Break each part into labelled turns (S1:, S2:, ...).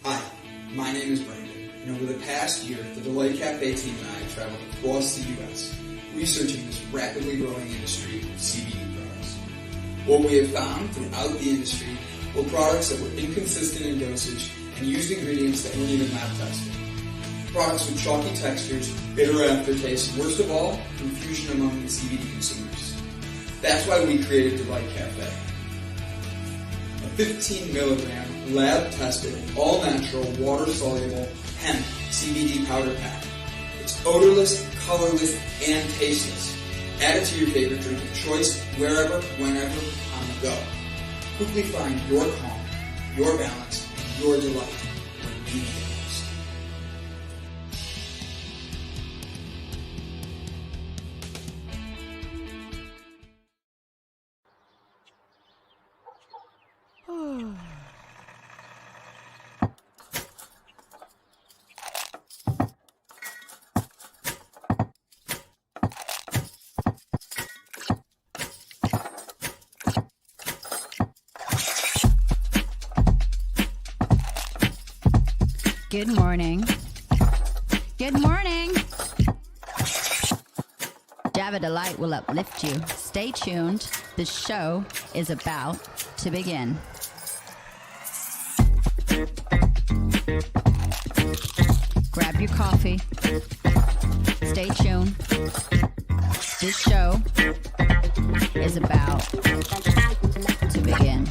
S1: Hi, my name is Brandon, and over the past year, the Delight Cafe team and I have traveled across the U.S. researching this rapidly growing industry of CBD products. What we have found throughout the industry were products that were inconsistent in dosage and used ingredients that weren't even lab tested. Products with chalky textures, bitter aftertaste, and worst of all, confusion among the CBD consumers. That's why we created Delight Cafe. A 15 milligram, lab-tested, all-natural, water-soluble hemp CBD powder pack. It's odorless, colorless, and tasteless. Add it to your favorite drink of choice, wherever, whenever, on the go. Quickly find your calm, your balance, and your delight when you need it most.
S2: Good morning. Good morning. Java Delight will uplift you. Stay tuned. The show is about to begin. Grab your coffee. Stay tuned. This show is about to begin.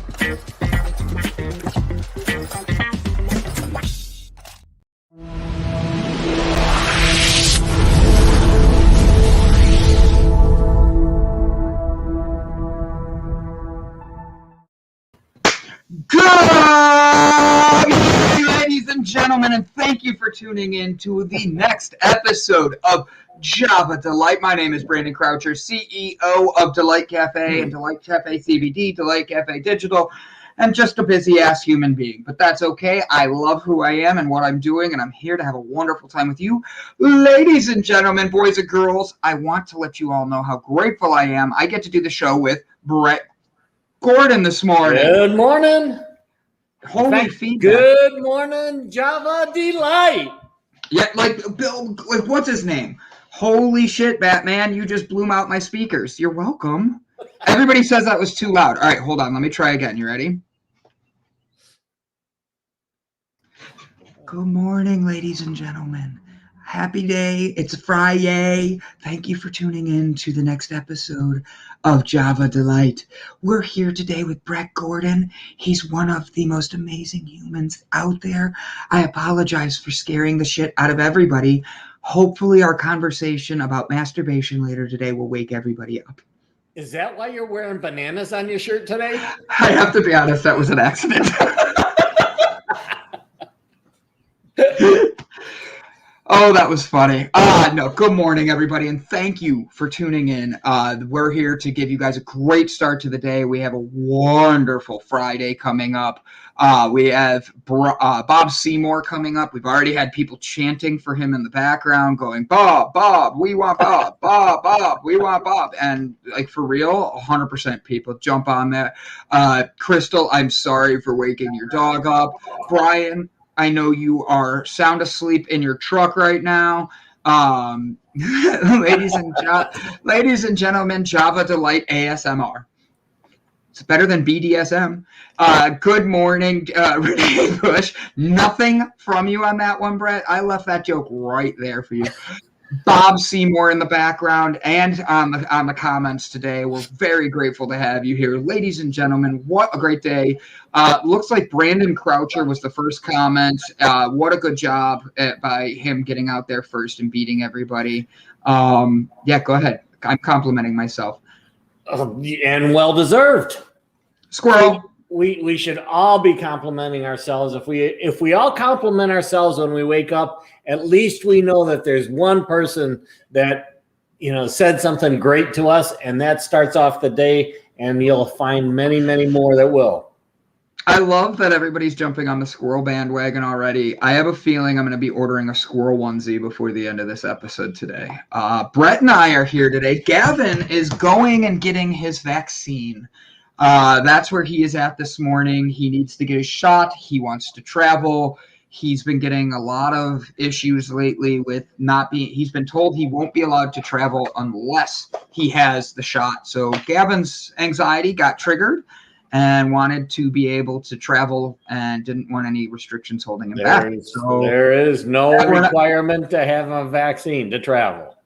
S3: Good evening, ladies and gentlemen, and thank you for tuning in to the next episode of Java Delight. My name is Brandon Croucher, CEO of Delight Cafe and Delight Cafe CBD, Delight Cafe Digital, and just a busy-ass human being. But that's okay. I love who I am and what I'm doing, and I'm here to have a wonderful time with you. Ladies and gentlemen, boys and girls, I want to let you all know how grateful I am. I get to do the show with Brett Gordon this morning.
S4: Good morning.
S3: Holy feedback.
S4: Good morning, Java Delight.
S3: Yeah, like Bill, like what's his name? Holy shit, Batman, you just blew out my speakers. You're welcome. Everybody says that was too loud. All right, hold on. Let me try again. You ready? Good morning, ladies and gentlemen. Happy day. It's Friday. Thank you for tuning in to the next episode of Java Delight. We're here today with Brett Gordon. He's one of the most amazing humans out there. I apologize for scaring the shit out of everybody. Hopefully our conversation about masturbation later today will wake everybody up.
S4: Is that why you're wearing bananas on your shirt today?
S3: I have to be honest, that was an accident. Oh, that was funny. No, good morning, everybody, and thank you for tuning in. We're here to give you guys a great start to the day. We have a wonderful Friday coming up. We have Bob Seymour coming up. We've already had people chanting for him in the background, going, Bob, Bob, we want Bob, Bob, Bob, we want Bob. And like for real, 100% people jump on that. Crystal, I'm sorry for waking your dog up. Brian, I know you are sound asleep in your truck right now. Ladies and gentlemen, Java Delight ASMR. It's better than BDSM. Good morning, Renee Bush. Nothing from you on that one, Brett. I left that joke right there for you. Bob Seymour in the background and on the comments today. We're very grateful to have you here. Ladies and gentlemen, what a great day. Looks like Brandon Croucher was the first comment. What a good job by him getting out there first and beating everybody. Yeah, go ahead. I'm complimenting myself.
S4: And well-deserved.
S3: Squirrel.
S4: We should all be complimenting ourselves. If we all compliment ourselves when we wake up, at least we know that there's one person that said something great to us, and that starts off the day, and you'll find many, many more that will.
S3: I love that everybody's jumping on the squirrel bandwagon already. I have a feeling I'm going to be ordering a squirrel onesie before the end of this episode today. Brett and I are here today. Gavin is going and getting his vaccine. That's where he is at this morning. He needs to get a shot. He wants to travel. He's been getting a lot of issues lately with not being, he's been told he won't be allowed to travel unless he has the shot. So Gavin's anxiety got triggered and wanted to be able to travel and didn't want any restrictions holding him back. So
S4: there is no requirement to have a vaccine to travel.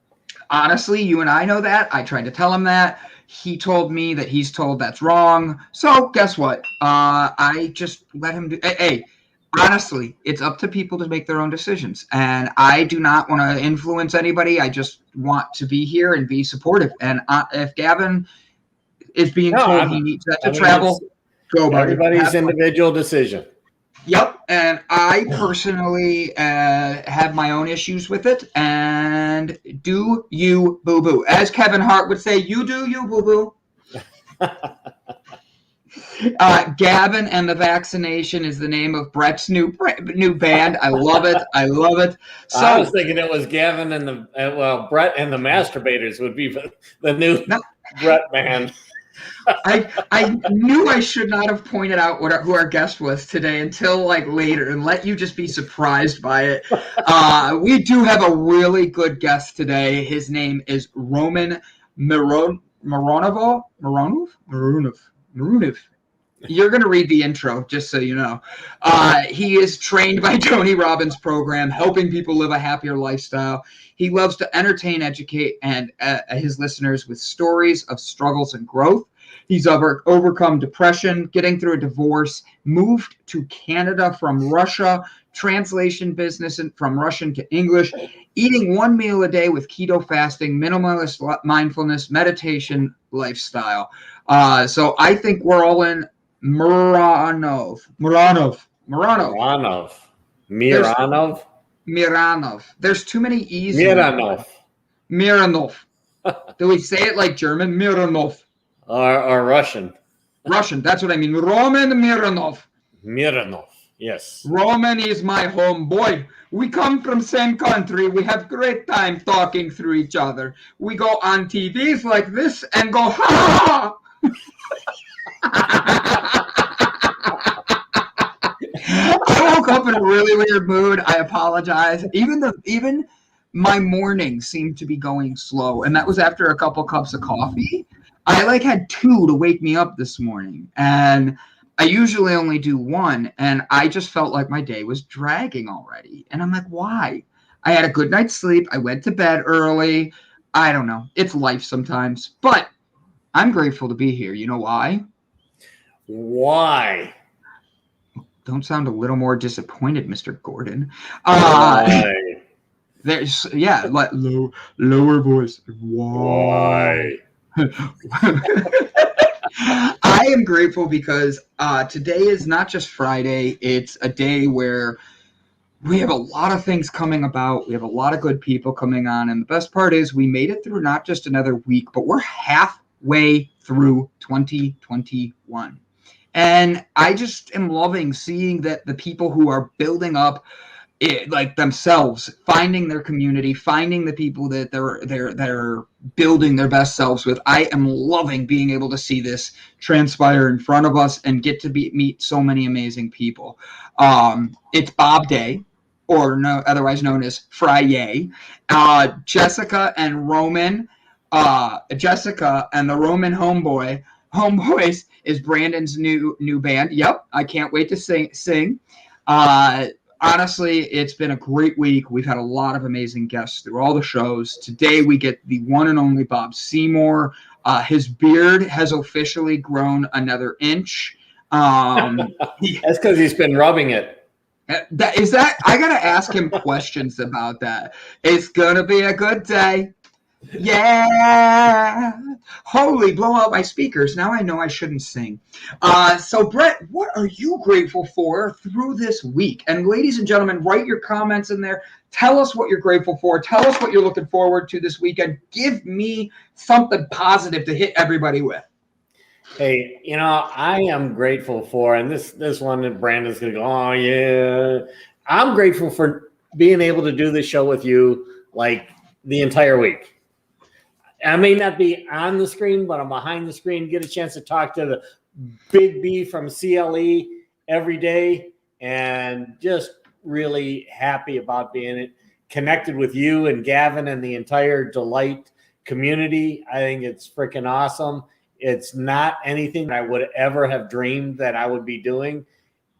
S3: Honestly, you and I know that. I tried to tell him that. He told me that he's told that's wrong. So guess what? I just let him do. Hey, honestly, it's up to people to make their own decisions. And I do not want to influence anybody. I just want to be here and be supportive. And if Gavin is being told he needs to travel, go, buddy.
S4: Everybody's individual decision.
S3: Yep. And I personally have my own issues with it. And do you, boo-boo. As Kevin Hart would say, you do you, boo-boo. Gavin and the Vaccination is the name of Brett's new band. I love it. I love it. So
S4: I was thinking it was Gavin and Brett and the Masturbators would be the new Brett band.
S3: I knew I should not have pointed out who our guest was today until like later and let you just be surprised by it. We do have a really good guest today. His name is Roman Mironov. You're going to read the intro, just so you know. He is trained by Tony Robbins' program, helping people live a happier lifestyle. He loves to entertain, educate, and his listeners with stories of struggles and growth. He's overcome depression, getting through a divorce, moved to Canada from Russia, translation business from Russian to English, eating one meal a day with keto fasting, minimalist mindfulness, meditation, lifestyle. So I think we're all in Mironov. There's too many E's. Mironov. Do we say it like German? Mironov.
S4: Or Russian.
S3: Russian, that's what I mean. Roman Mironov.
S4: Mironov, yes.
S3: Roman is my homeboy. We come from same country. We have great time talking through each other. We go on TVs like this and go, ha! I woke up in a really weird mood. I apologize. Even my morning seemed to be going slow, and that was after a couple cups of coffee. I had 2 to wake me up this morning, and I usually only do 1, and I just felt like my day was dragging already. And I'm like, why? I had a good night's sleep. I went to bed early. I don't know. It's life sometimes, but I'm grateful to be here. You know why?
S4: Why?
S3: Don't sound a little more disappointed, Mr. Gordon.
S4: Why?
S3: There's lower voice. Why? I am grateful because today is not just Friday. It's a day where we have a lot of things coming about. We have a lot of good people coming on. And the best part is we made it through not just another week, but we're halfway through 2021. And I just am loving seeing that the people who are building up themselves, finding their community, finding the people that they're building their best selves with. I am loving being able to see this transpire in front of us and get to meet so many amazing people. It's Bob Day, or otherwise known as Friday. Jessica and Roman. Jessica and the Roman Homeboys is Brandon's new band. Yep, I can't wait to sing. Honestly, it's been a great week. We've had a lot of amazing guests through all the shows. Today, we get the one and only Bob Seymour. His beard has officially grown another inch.
S4: That's because he's been rubbing it.
S3: I got to ask him questions about that. It's going to be a good day. Yeah. Holy, blow out my speakers. Now I know I shouldn't sing. So Brett, what are you grateful for through this week? And ladies and gentlemen, write your comments in there. Tell us what you're grateful for. Tell us what you're looking forward to this weekend. Give me something positive to hit everybody with.
S4: Hey, I am grateful for, and this one that Brandon's going to go, oh yeah. I'm grateful for being able to do this show with you the entire week. I may not be on the screen, but I'm behind the screen, get a chance to talk to the Big B from CLE every day and just really happy about being connected with you and Gavin and the entire Delight community. I think it's freaking awesome. It's not anything I would ever have dreamed that I would be doing.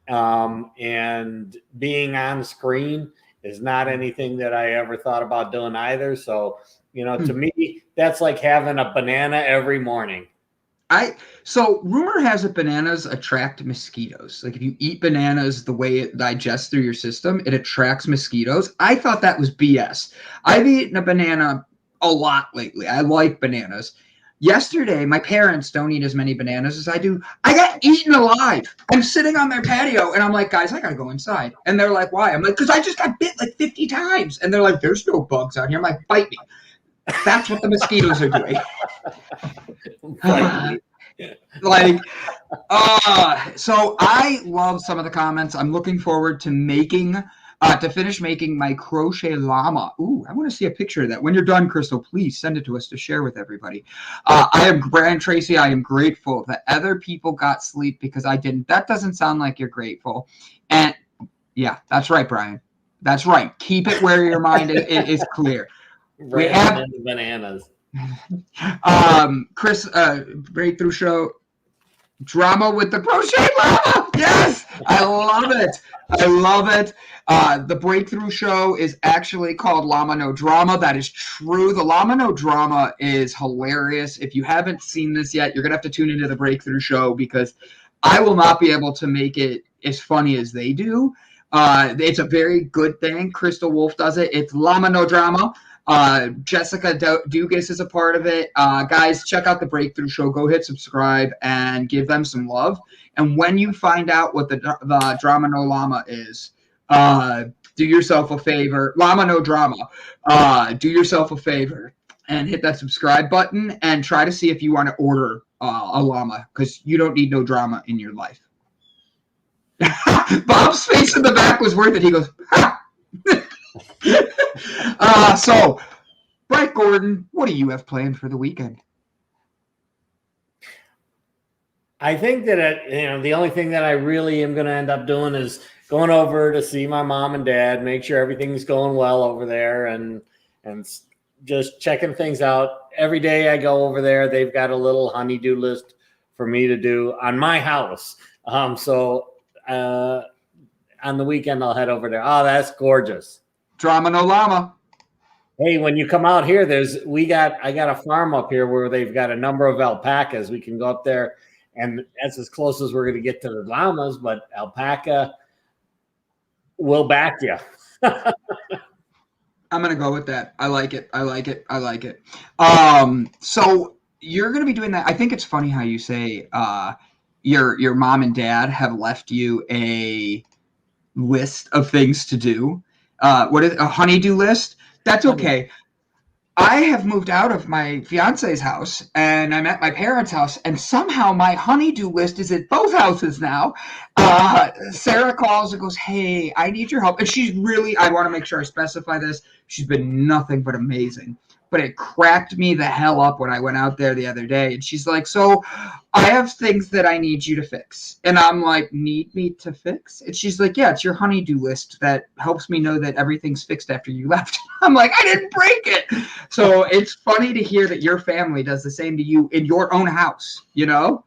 S4: And being on screen is not anything that I ever thought about doing either. So, to me, that's like having a banana every morning.
S3: So rumor has it bananas attract mosquitoes. Like if you eat bananas the way it digests through your system, it attracts mosquitoes. I thought that was BS. I've eaten a banana a lot lately. I like bananas. Yesterday, my parents don't eat as many bananas as I do. I got eaten alive. I'm sitting on their patio, and I'm like, guys, I got to go inside. And they're like, why? I'm like, because I just got bit like 50 times. And they're like, there's no bugs out here. I'm like, bite me. That's what the mosquitoes are doing. So I love some of the comments. I'm looking forward to finish making my crochet llama. Ooh, I want to see a picture of that. When you're done, Crystal, please send it to us to share with everybody. I am Brian Tracy. I am grateful that other people got sleep because I didn't. That doesn't sound like you're grateful. And yeah, that's right, Brian. That's right. Keep it where your mind is clear.
S4: We have bananas.
S3: Chris, breakthrough show. Drama with the crochet llama. Yes, I love it. I love it. The breakthrough show is actually called Llama No Drama. That is true. The Llama No Drama is hilarious. If you haven't seen this yet, you're going to have to tune into the breakthrough show because I will not be able to make it as funny as they do. It's a very good thing. Crystal Wolf does it. It's Llama No Drama. Jessica Dugas is a part of it. Guys, check out the Breakthrough Show. Go hit subscribe and give them some love. And when you find out what the Drama No Llama is, do yourself a favor. Llama No Drama. Do yourself a favor and hit that subscribe button and try to see if you want to order a llama because you don't need no drama in your life. Bob's face in the back was worth it. He goes, ha! So, Brett Gordon, what do you have planned for the weekend?
S4: I think that the only thing that I really am going to end up doing is going over to see my mom and dad, make sure everything's going well over there, and just checking things out. Every day I go over there, they've got a little honey-do list for me to do on my house. So on the weekend I'll head over there. Oh, that's gorgeous.
S3: Drama No Llama.
S4: Hey, when you come out here, I got a farm up here where they've got a number of alpacas. We can go up there, and that's as close as we're going to get to the llamas, but alpaca will back you.
S3: I'm going to go with that. I like it. So you're going to be doing that. I think it's funny how you say your mom and dad have left you a list of things to do. What is a honey-do list? That's okay. I have moved out of my fiance's house and I'm at my parents' house, and somehow my honey-do list is at both houses now. Sarah calls and goes, hey, I need your help. And she's really, I want to make sure I specify this, she's been nothing but amazing. But it cracked me the hell up when I went out there the other day. And she's like, so I have things that I need you to fix. And I'm like, need me to fix? And she's like, yeah, it's your honey-do list that helps me know that everything's fixed after you left. I'm like, I didn't break it. So it's funny to hear that your family does the same to you in your own house, you know?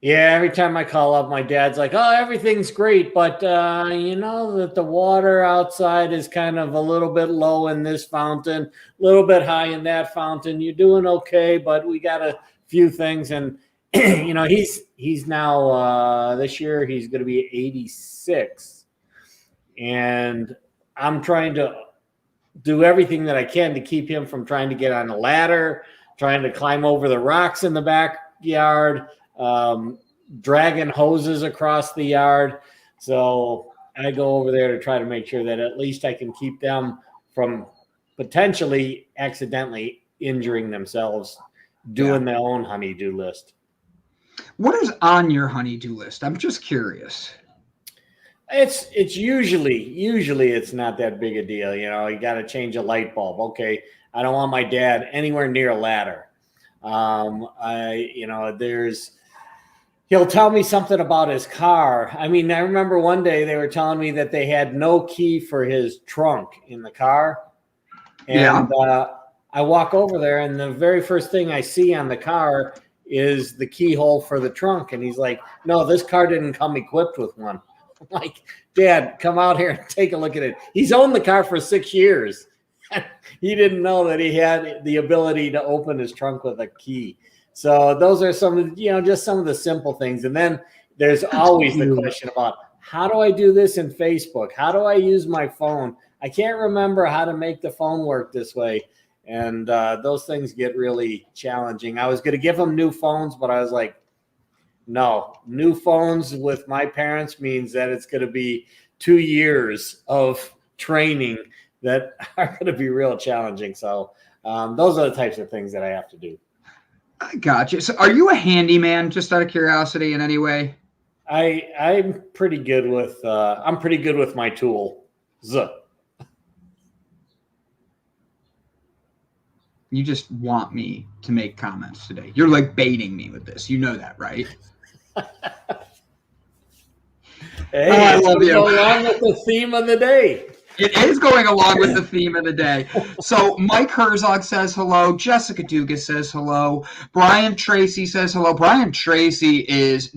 S4: Yeah, every time I call up, my dad's like, oh, everything's great, but you know that the water outside is kind of a little bit low in this fountain, a little bit high in that fountain. You're doing okay, but we got a few things. And, you know, he's now, this year, he's going to be 86. And I'm trying to do everything that I can to keep him from trying to get on a ladder, trying to climb over the rocks in the backyard, dragging hoses across the yard. So I go over there to try to make sure that at least I can keep them from potentially accidentally injuring themselves doing their own honey-do list.
S3: What is on your honey-do list? I'm just curious.
S4: It's usually it's not that big a deal. You know, you got to change a light bulb. Okay. I don't want my dad anywhere near a ladder. There's he'll tell me something about his car. I mean, I remember one day they were telling me that they had no key for his trunk in the car. And I walk over there, and the very first thing I see on the car is the keyhole for the trunk. And he's like, no, this car didn't come equipped with one. I'm like, Dad, come out here and take a look at it. He's owned the car for 6 years. He didn't know that he had the ability to open his trunk with a key. So those are some, just some of the simple things. And then there's always the question about, how do I do this in Facebook? How do I use my phone? I can't remember how to make the phone work this way. And those things get really challenging. I was going to give them new phones, but I was like, no, new phones with my parents means that it's going to be 2 years of training that are going to be real challenging. So those are the types of things that I have to do.
S3: I gotcha. So are you a handyman, just out of curiosity, in any way?
S4: I'm pretty good with my tools.
S3: You just want me to make comments today. You're like baiting me with this. You know that, right?
S4: Hey,
S3: I love you.
S4: Go along with the theme of the day.
S3: It is going along with the theme of the day. So Mike Herzog says hello. Jessica Dugas says hello. Brian Tracy says hello. Brian Tracy is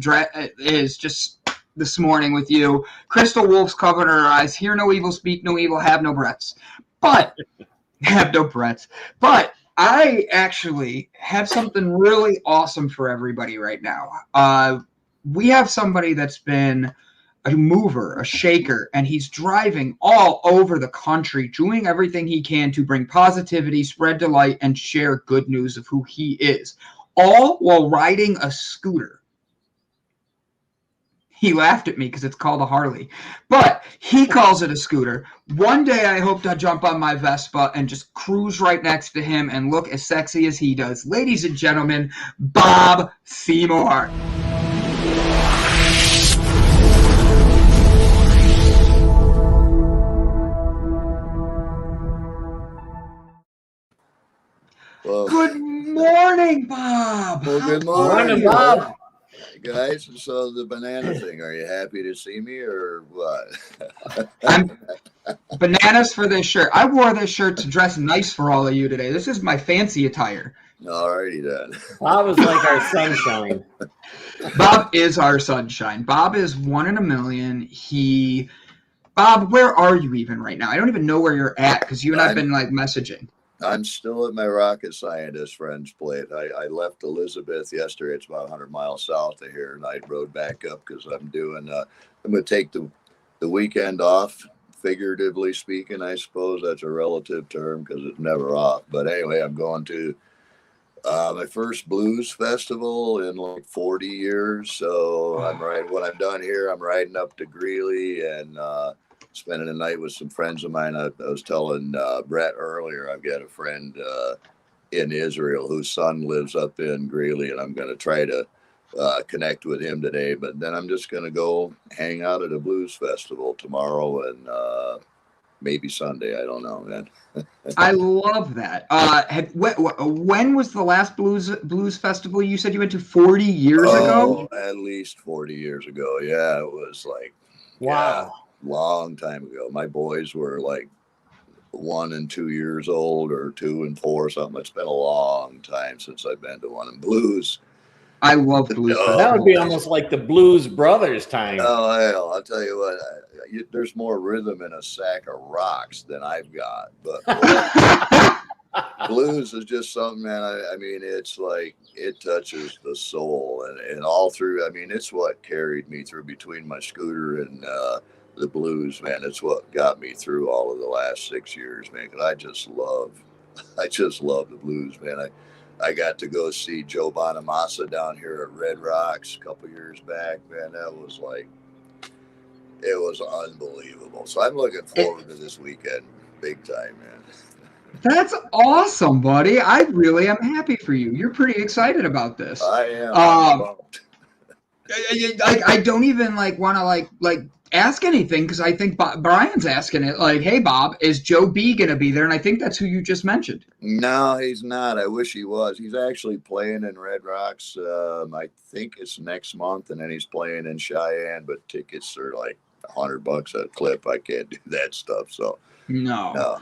S3: just this morning with you. Crystal Wolf's covering her eyes. Hear no evil, speak no evil, have no breaths. But I actually have something really awesome for everybody right now. We have somebody that's been a mover, a shaker, and he's driving all over the country, doing everything he can to bring positivity, spread delight, and share good news of who he is, all while riding a scooter. He laughed at me because it's called a Harley, but he calls it a scooter. One day I hope to jump on my Vespa and just cruise right next to him and look as sexy as he does. Ladies and gentlemen, Bob Seymour.
S5: Well,
S3: good morning, Bob.
S5: Well, good morning,
S4: Bob.
S5: Guys, so the banana thing, are you happy to see me or what?
S3: Bananas for this shirt. I wore this shirt to dress nice for all of you today. This is my fancy attire.
S5: Alrighty then.
S4: Bob is like our sunshine.
S3: Bob is our sunshine. Bob is 1 in a million. Bob, where are you even right now? I don't even know where you're at because you and I've been like messaging.
S5: I'm still at my rocket scientist friend's place. I left Elizabeth yesterday. It's about 100 miles south of here, and I rode back up because I'm going to take the weekend off, figuratively speaking, I suppose. That's a relative term because it's never off. But anyway, I'm going to my first blues festival in like 40 years. So when I'm done here, I'm riding up to Greeley and spending the night with some friends of mine. I was telling Brett earlier, I've got a friend in Israel whose son lives up in Greeley, and I'm going to try to connect with him today. But then I'm just going to go hang out at a blues festival tomorrow and maybe Sunday. I don't know, man.
S3: I love that. When was the last blues festival you said you went to? 40 years ago?
S5: At least 40 years ago. Yeah, it was like,
S4: wow.
S5: Yeah, long time ago. My boys were like 1 and 2 years old, or 2 and 4 or something. It's been a long time since I've been to one. And blues,
S3: I love blues.
S4: That would be almost like the Blues Brothers time.
S5: Oh hell, I'll tell you what. There's more rhythm in a sack of rocks than I've got. But blues is just something, man. I mean, it's like it touches the soul, and all through. I mean, it's what carried me through between my scooter and the blues, man. It's what got me through all of the last 6 years, man. Because I just love the blues, man. I got to go see Joe Bonamassa down here at Red Rocks a couple years back, man. That was like, it was unbelievable. So I'm looking forward to this weekend big time, man.
S3: That's awesome, buddy. I really am happy for you. You're pretty excited about this.
S5: I am.
S3: I don't even want to ask anything because I think Brian's asking it. Like, hey, Bob, is Joe B going to be there? And I think that's who you just mentioned.
S5: No, he's not. I wish he was. He's actually playing in Red Rocks. I think it's next month, and then he's playing in Cheyenne. But tickets are like $100 a clip. I can't do that stuff. So
S3: No.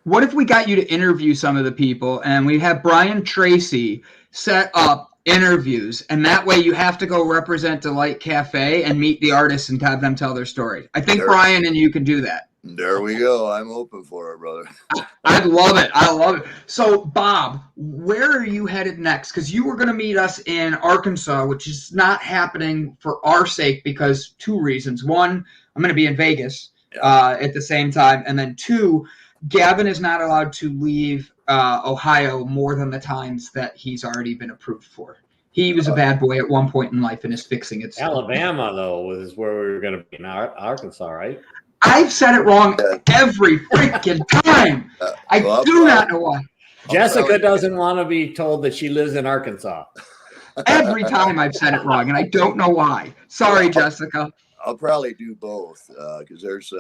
S3: What if we got you to interview some of the people and we have Brian Tracy set up interviews, and that way you have to go represent Delight Cafe and meet the artists and have them tell their story. I think Brian and you can do that.
S5: There we go. I'm open for it, brother.
S3: I love it. I love it. So, Bob, where are you headed next? Because you were going to meet us in Arkansas, which is not happening for our sake because 2 reasons. 1, I'm going to be in Vegas at the same time. And then 2, Gavin is not allowed to leave Ohio more than the times that he's already been approved for. He was a bad boy at one point in life and is fixing it.
S4: Alabama, though, is where we were going to be in Arkansas, right?
S3: I've said it wrong every freaking time. I do not know why.
S4: Jessica doesn't want to be told that she lives in Arkansas.
S3: Every time I've said it wrong, and I don't know why. Sorry, Jessica.
S5: I'll probably do both because there's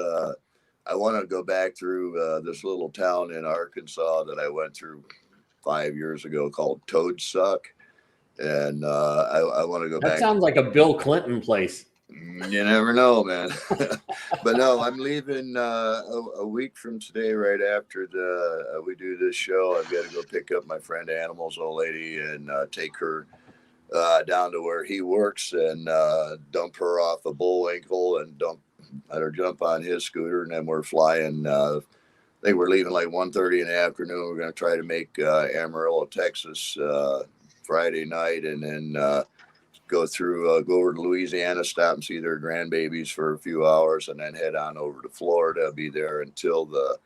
S5: I want to go back through this little town in Arkansas that I went through 5 years ago called Toadsuck. And I want to go back.
S4: That sounds like a Bill Clinton place.
S5: You never know, man. But no, I'm leaving a week from today, right after we do this show. I've got to go pick up my friend Animal's old lady and take her down to where he works and dump her off a Bullwinkle and let her jump on his scooter. And then we're flying. I think we're leaving like 1:30 in the afternoon. We're going to try to make Amarillo, Texas Friday night, and then go over to Louisiana, stop and see their grandbabies for a few hours, and then head on over to Florida. I'll be there until the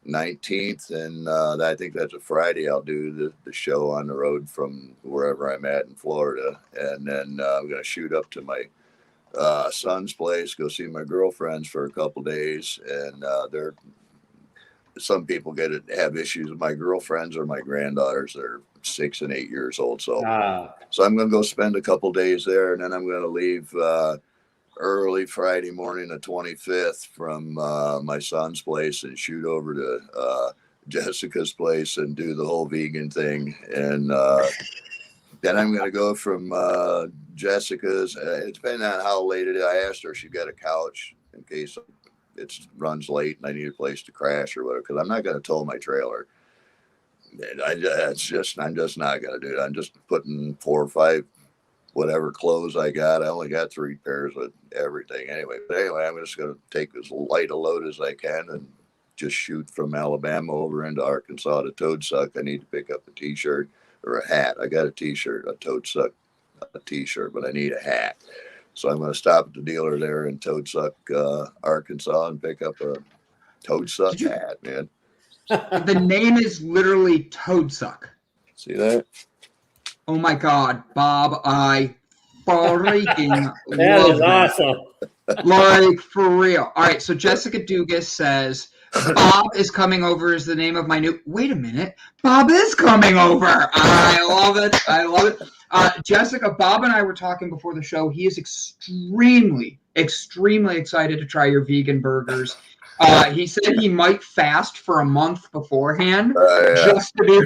S5: 19th, and I think that's a Friday. I'll do the show on the road from wherever I'm at in Florida, and then I'm going to shoot up to my son's place, go see my girlfriends for a couple days, and some people have issues with my girlfriends or my granddaughters. They're 6 and 8 years old. So I'm going to go spend a couple days there, and then I'm going to leave early Friday morning, the 25th, from my son's place and shoot over to Jessica's place and do the whole vegan thing. And then I'm going to go from Jessica's. It's depending on how late it is. I asked her if she got a couch in case it runs late and I need a place to crash or whatever, because I'm not going to tow my trailer. I'm just not going to do it. I'm just putting 4 or 5 whatever clothes I got. I only got 3 pairs of everything anyway. But anyway, I'm just going to take as light a load as I can and just shoot from Alabama over into Arkansas to Toadsuck. I need to pick up a T-shirt or a hat. I got a T-shirt, a Toadsuck, a T-shirt, but I need a hat. So I'm going to stop at the dealer there in Toadsuck, Arkansas, and pick up a Toadsuck hat, man.
S3: The name is literally Toadsuck.
S5: See that?
S3: Oh my God, Bob! I freaking
S4: That
S3: love
S4: is
S3: that.
S4: awesome.
S3: Like, for real. All right, so Jessica Dugas says, Bob is coming over is the name of my new... Wait a minute. Bob is coming over. I love it. I love it. Jessica, Bob and I were talking before the show. He is extremely, extremely excited to try your vegan burgers. He said he might fast for a month beforehand just to be.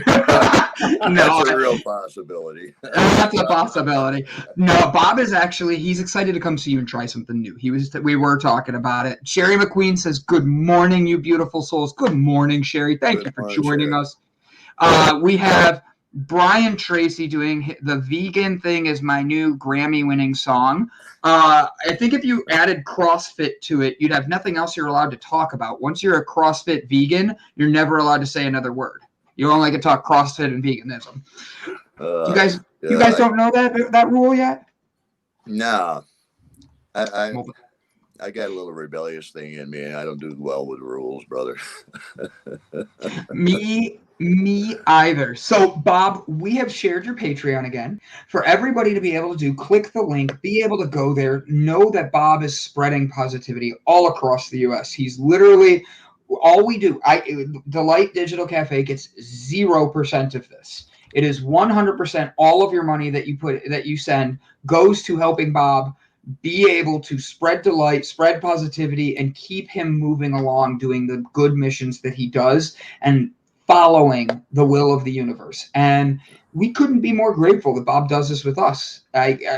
S3: No,
S5: that's a real possibility.
S3: That's a possibility. No, Bob is he's excited to come see you and try something new. We were talking about it. Sherry McQueen says, "Good morning, you beautiful souls." Good morning, Sherry. Thank you for joining us. We have Brian Tracy doing the vegan thing is my new Grammy-winning song. I think if you added CrossFit to it, you'd have nothing else you're allowed to talk about. Once you're a CrossFit vegan, you're never allowed to say another word. You only get to talk CrossFit and veganism. You guys don't know that rule yet?
S5: No. I got a little rebellious thing in me, and I don't do well with rules, brother. Me
S3: either. So, Bob, we have shared your Patreon again. For everybody to be able to click the link, be able to go there, know that Bob is spreading positivity all across the U.S. He's literally, all we do, Delight Digital Cafe gets 0% of this. It is 100% all of your money that you send goes to helping Bob be able to spread delight, spread positivity, and keep him moving along doing the good missions that he does and following the will of the universe. And we couldn't be more grateful that Bob does this with us.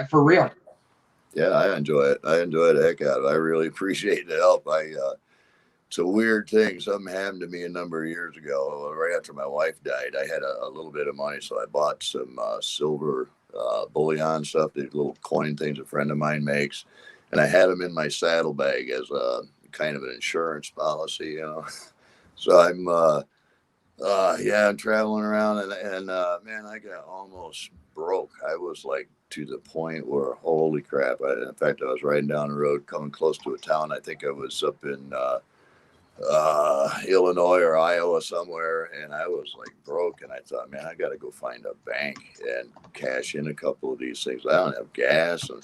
S3: For real.
S5: Yeah, I enjoy it. I enjoy the heck out of it. I really appreciate the help. It's a weird thing. Something happened to me a number of years ago, right after my wife died. I had a little bit of money, so I bought some silver bullion stuff, these little coin things a friend of mine makes, and I had them in my saddlebag as a kind of an insurance policy, you know. So I'm traveling around, and man, I got almost broke. I was like to the point where, holy crap! In fact, I was riding down the road, coming close to a town. I think I was up in Illinois or Iowa somewhere, and I was like broke, and I thought, man, I got to go find a bank and cash in a couple of these things. I don't have gas. And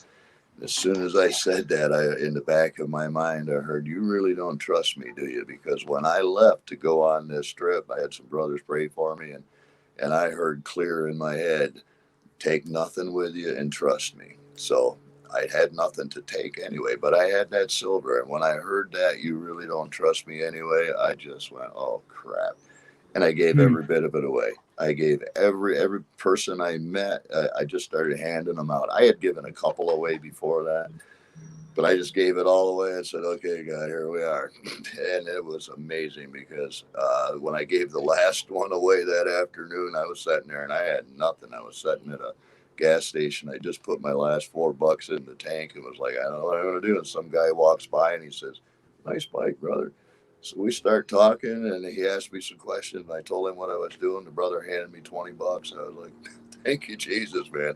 S5: as soon as I said that, in the back of my mind, I heard, you really don't trust me, do you? Because when I left to go on this trip, I had some brothers pray for me, and I heard clear in my head, take nothing with you and trust me. So I had nothing to take anyway, but I had that silver. And when I heard that, you really don't trust me anyway, I just went, oh crap. And I gave every bit of it away. I gave every person I met, I just started handing them out. I had given a couple away before that, but I just gave it all away and said, okay, God, here we are. And it was amazing because when I gave the last one away that afternoon, I was sitting there and I had nothing. I was sitting at a gas station. I just put my last $4 in the tank and was like, I don't know what I'm going to do. And some guy walks by and he says, nice bike, brother. So we start talking and he asked me some questions. I told him what I was doing. The brother handed me $20. I was like, thank you, Jesus, man.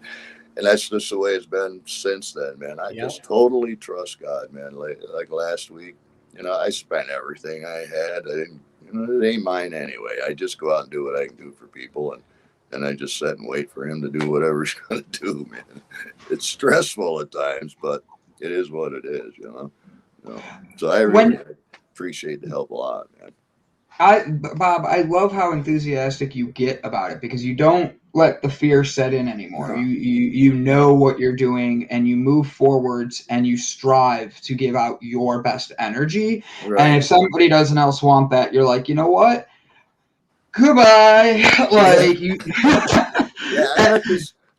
S5: And that's just the way it's been since then, man. I just totally trust God, man. Like last week, you know, I spent everything I had. I didn't, you know, it ain't mine anyway. I just go out and do what I can do for people. And I just sit and wait for him to do whatever he's going to do, man. It's stressful at times, but it is what it is, you know. So I really appreciate the help a lot, man.
S3: Bob, I love how enthusiastic you get about it because you don't let the fear set in anymore.
S5: No.
S3: You know what you're doing and you move forwards and you strive to give out your best energy.
S5: Right.
S3: And if somebody doesn't else want that, you're like, you know what? Goodbye. Like you.
S5: Yeah, I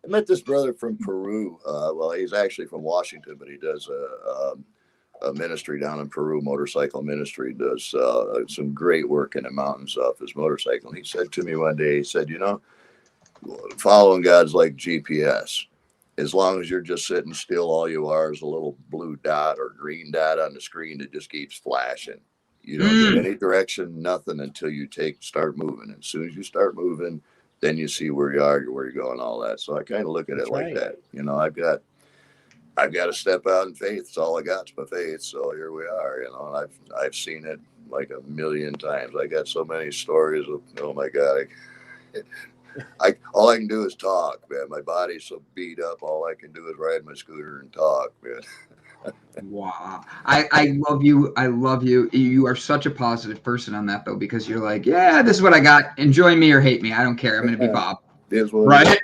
S5: met this brother from Peru. Well, he's actually from Washington, but he does a ministry down in Peru, motorcycle ministry, does some great work in the mountains off his motorcycle. And he said to me one day, he said, you know, following God's like GPS. As long as you're just sitting still, all you are is a little blue dot or green dot on the screen that just keeps flashing. You don't get any direction, nothing until you start moving. And as soon as you start moving, then you see where you are, where you're going, all that. So I kind of look at it like that. You know, I've got to step out in faith. It's all I got is my faith. So here we are, you know, and I've seen it like a million times. I got so many stories of, oh my God, all I can do is talk, man. My body's so beat up. All I can do is ride my scooter and talk, man.
S3: Wow. I love you. I love you. You are such a positive person on that though, because you're like, yeah, this is what I got. Enjoy me or hate me. I don't care. I'm going to be Bob. Right?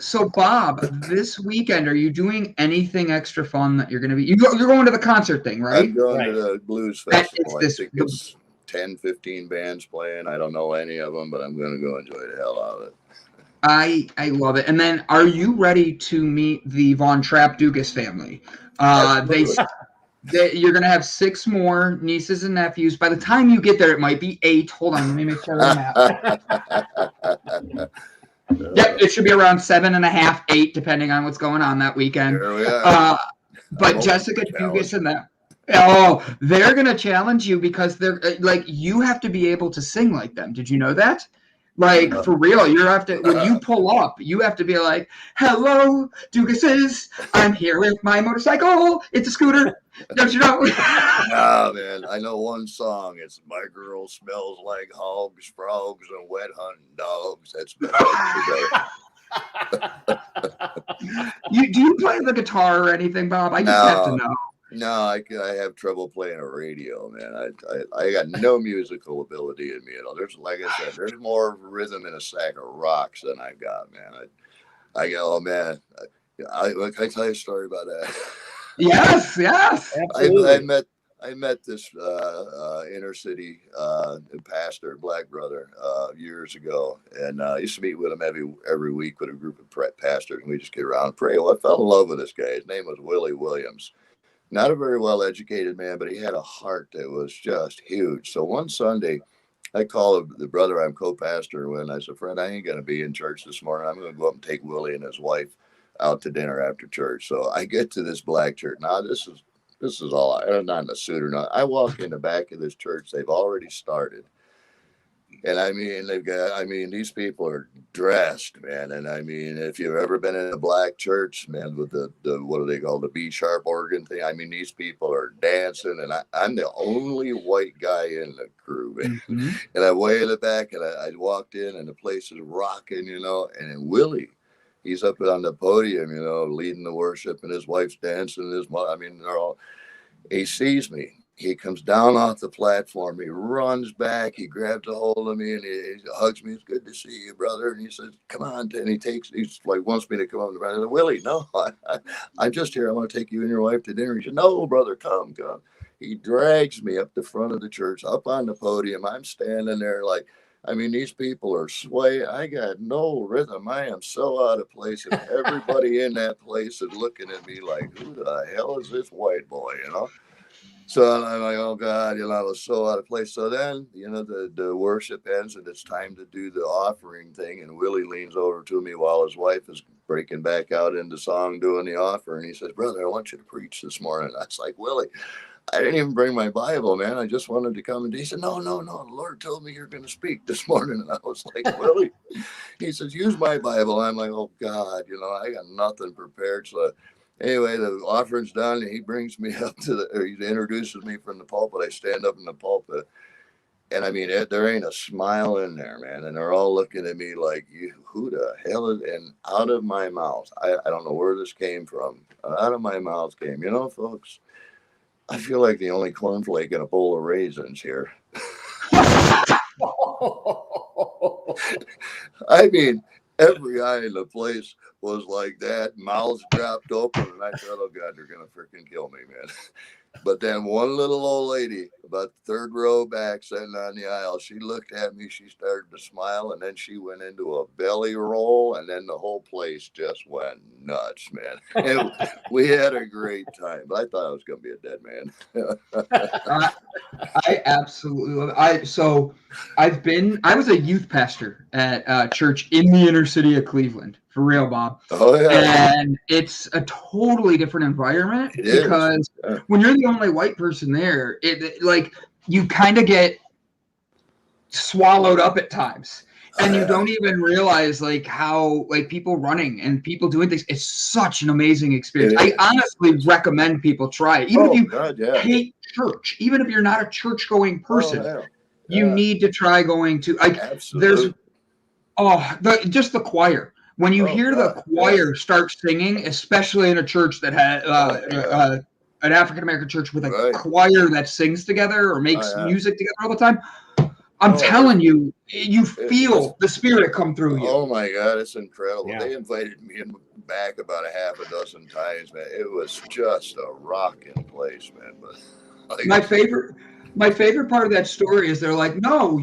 S3: So Bob, this weekend, are you doing anything extra fun that you're going to be, you're going to the concert thing, right?
S5: I'm going to the Blues Festival. I think it's 10, 15 bands playing. I don't know any of them, but I'm going to go enjoy the hell out of it.
S3: I love it. And then are you ready to meet the Von Trapp Dugas family? You're going to have 6 more nieces and nephews. By the time you get there, it might be 8. Hold on, let me make sure I'm at. Yep, it should be around 7.5, 8, depending on what's going on that weekend.
S5: There we are.
S3: But Jessica Dugas and them. Oh, they're going to challenge you because they're like, you have to be able to sing like them. Did you know that? Like, for real, you have to, when you pull up, you have to be like, hello, Dugases, I'm here with my motorcycle. It's a scooter. Don't you know?
S5: No, man. I know one song. It's My Girl Smells Like Hogs, Frogs, and Wet Hunting Dogs. That's
S3: Do you play the guitar or anything, Bob? I just have to know.
S5: No, I have trouble playing a radio, man. I got no musical ability in me at all. There's, like I said, there's more rhythm in a sack of rocks than I got, man. I go, oh man, Can I tell you a story about that?
S3: Yes, yes.
S4: Absolutely.
S5: I met this inner city pastor, black brother, years ago, and I used to meet with him every week with a group of pastors, and we just get around and pray. Well, I fell in love with this guy. His name was Willie Williams. Not a very well educated man, but he had a heart that was just huge. So one Sunday, I called the brother I'm co-pastor with, and I said, "Friend, I ain't going to be in church this morning. I'm going to go up and take Willie and his wife out to dinner after church." So I get to this black church. Now this is all. I'm not in a suit or not. I walk in the back of this church. They've already started. And I mean, these people are dressed, man. And I mean, if you've ever been in a black church, man, with the what do they call the B sharp organ thing? I mean, these people are dancing, and I'm the only white guy in the crew, man. Mm-hmm. And I way in the back, and I walked in, and the place is rocking, and then Willie, he's up on the podium, leading the worship, and his wife's dancing, he sees me. He comes down off the platform. He runs back. He grabs a hold of me and he hugs me. "It's good to see you, brother." And he says, "Come on." And he's like, wants me to come up. And I said, "Willie, no, I'm just here. I want to take you and your wife to dinner." He said, "No, brother, come." He drags me up the front of the church, up on the podium. I'm standing there these people are swaying. I got no rhythm. I am so out of place. And everybody in that place is looking at me like, who the hell is this white boy, So I'm like, oh God, I was so out of place. So then, the worship ends and it's time to do the offering thing. And Willie leans over to me while his wife is breaking back out into song doing the offering. He says, "Brother, I want you to preach this morning." I was like, "Willie, I didn't even bring my Bible, man. I just wanted to come." And he said, no. The Lord told me you're going to speak this morning. And I was like, "Willie?" He says, "Use my Bible." I'm like, oh God, I got nothing prepared. So anyway, the offering's done, and he brings me up he introduces me from the pulpit. I stand up in the pulpit, and I mean, there ain't a smile in there, man. And they're all looking at me like, who the hell is, and out of my mouth, I don't know where this came from. Out of my mouth came, folks, I feel like the only cornflake in a bowl of raisins here. I mean, every eye in the place was like that, mouths dropped open, and I thought, oh God, they're gonna freaking kill me, man. But then one little old lady, about the third row back, sitting on the aisle, she looked at me, she started to smile, and then she went into a belly roll, and then the whole place just went nuts, man. And we had a great time, but I thought I was going to be a dead man.
S3: I absolutely, I was a youth pastor at a church in the inner city of Cleveland, for real, Bob.
S5: Oh yeah.
S3: And it's a totally different environment because when you're the only white person there, you kind of get swallowed up at times. And you don't even realize how people running and people doing things. It's such an amazing experience. I honestly recommend people try it. Even if you hate church, even if you're not a church going person, you need to try going to
S5: Absolutely.
S3: Just the choir. When you hear the choir start singing, especially in a church that had an African American church with a choir that sings together or makes music together all the time, I'm telling you, you feel the spirit come through you.
S5: Oh my God, it's incredible.
S4: Yeah.
S5: They invited me back about a half a dozen times, man. It was just a rocking place, man. But
S3: my favorite part of that story is they're like, "No,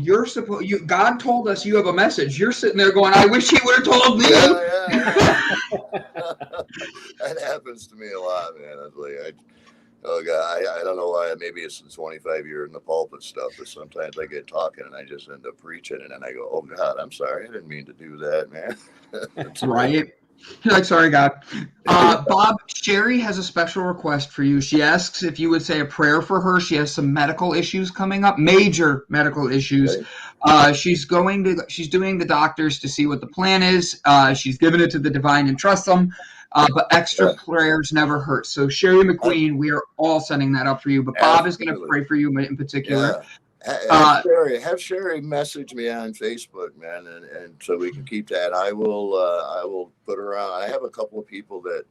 S3: God told us you have a message." You're sitting there going, "I wish he would have told me."
S5: Yeah. That happens to me a lot, man. Oh God, I don't know why. Maybe it's the 25 years in the pulpit stuff, but sometimes I get talking and I just end up preaching, and then I go, "Oh God, I'm sorry, I didn't mean to do that, man."
S3: Right. You're like, "Sorry, God." Bob, Sherry has a special request for you. She asks if you would say a prayer for her. She has some medical issues coming up, major medical issues. Okay. She's doing the doctors to see what the plan is. She's given it to the divine and trusts them. But extra prayers never hurt. So Sherry McQueen, we are all sending that up for you. But Bob is going to pray for you in particular.
S5: Have Sherry message me on Facebook, man, and so we can keep that. I will put her on. I have a couple of people that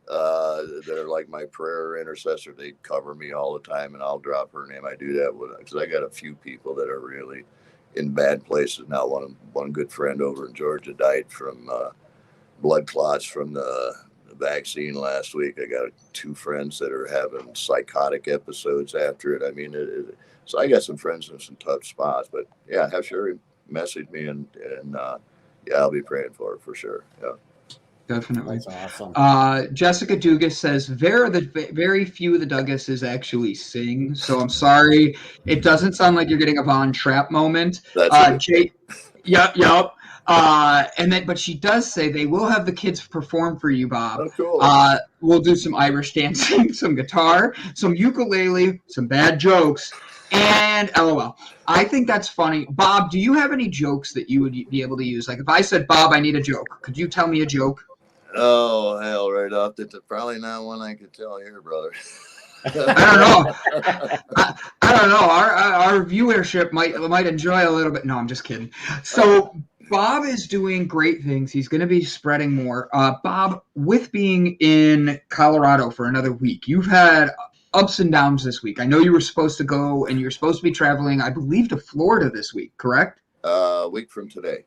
S5: are like my prayer intercessor. They cover me all the time, and I'll drop her name. I do that because I got a few people that are really in bad places now. One good friend over in Georgia died from blood clots from the the vaccine last week. I got 2 friends that are having psychotic episodes after it. I mean, so I got some friends in some tough spots. But yeah, have Sherry message me and yeah, I'll be praying for her for sure. Yeah.
S3: Definitely.
S4: That's awesome.
S3: Jessica Dugas says, very few of the Dugases actually sing. So I'm sorry. It doesn't sound like you're getting a Von Trapp moment.
S5: That's
S3: Yep. But she does say they will have the kids perform for you, Bob.
S5: oh, cool.
S3: We'll do some Irish dancing, some guitar, some ukulele, some bad jokes, and LOL. I think that's funny. Bob, do you have any jokes that you would be able to use? Like if I said, Bob, I need a joke, could you tell me a joke?
S5: Oh, hell, right off the probably not one I could tell here, brother.
S3: I don't know. I don't know. Our viewership might enjoy a little bit. No, I'm just kidding. So Bob is doing great things. He's going to be spreading more. Bob, with being in Colorado for another week, you've had ups and downs this week. I know you were supposed to go and you're supposed to be traveling, I believe, to Florida this week, correct?
S5: A week from today.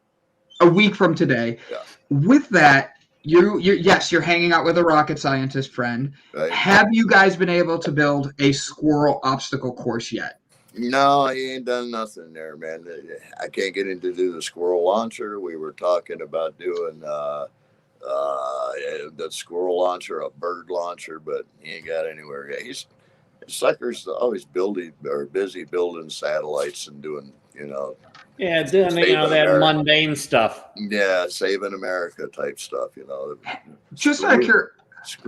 S3: A week from today.
S5: Yeah.
S3: With that, you're hanging out with a rocket scientist friend.
S5: Right.
S3: Have you guys been able to build a squirrel obstacle course yet?
S5: No, he ain't done nothing there, man. I can't get him to do the squirrel launcher. We were talking about doing the squirrel launcher, a bird launcher, but he ain't got anywhere yet. Sucker's always busy building satellites and doing,
S4: Yeah, doing that mundane stuff.
S5: Yeah, saving America type stuff,
S3: Just out of curiosity,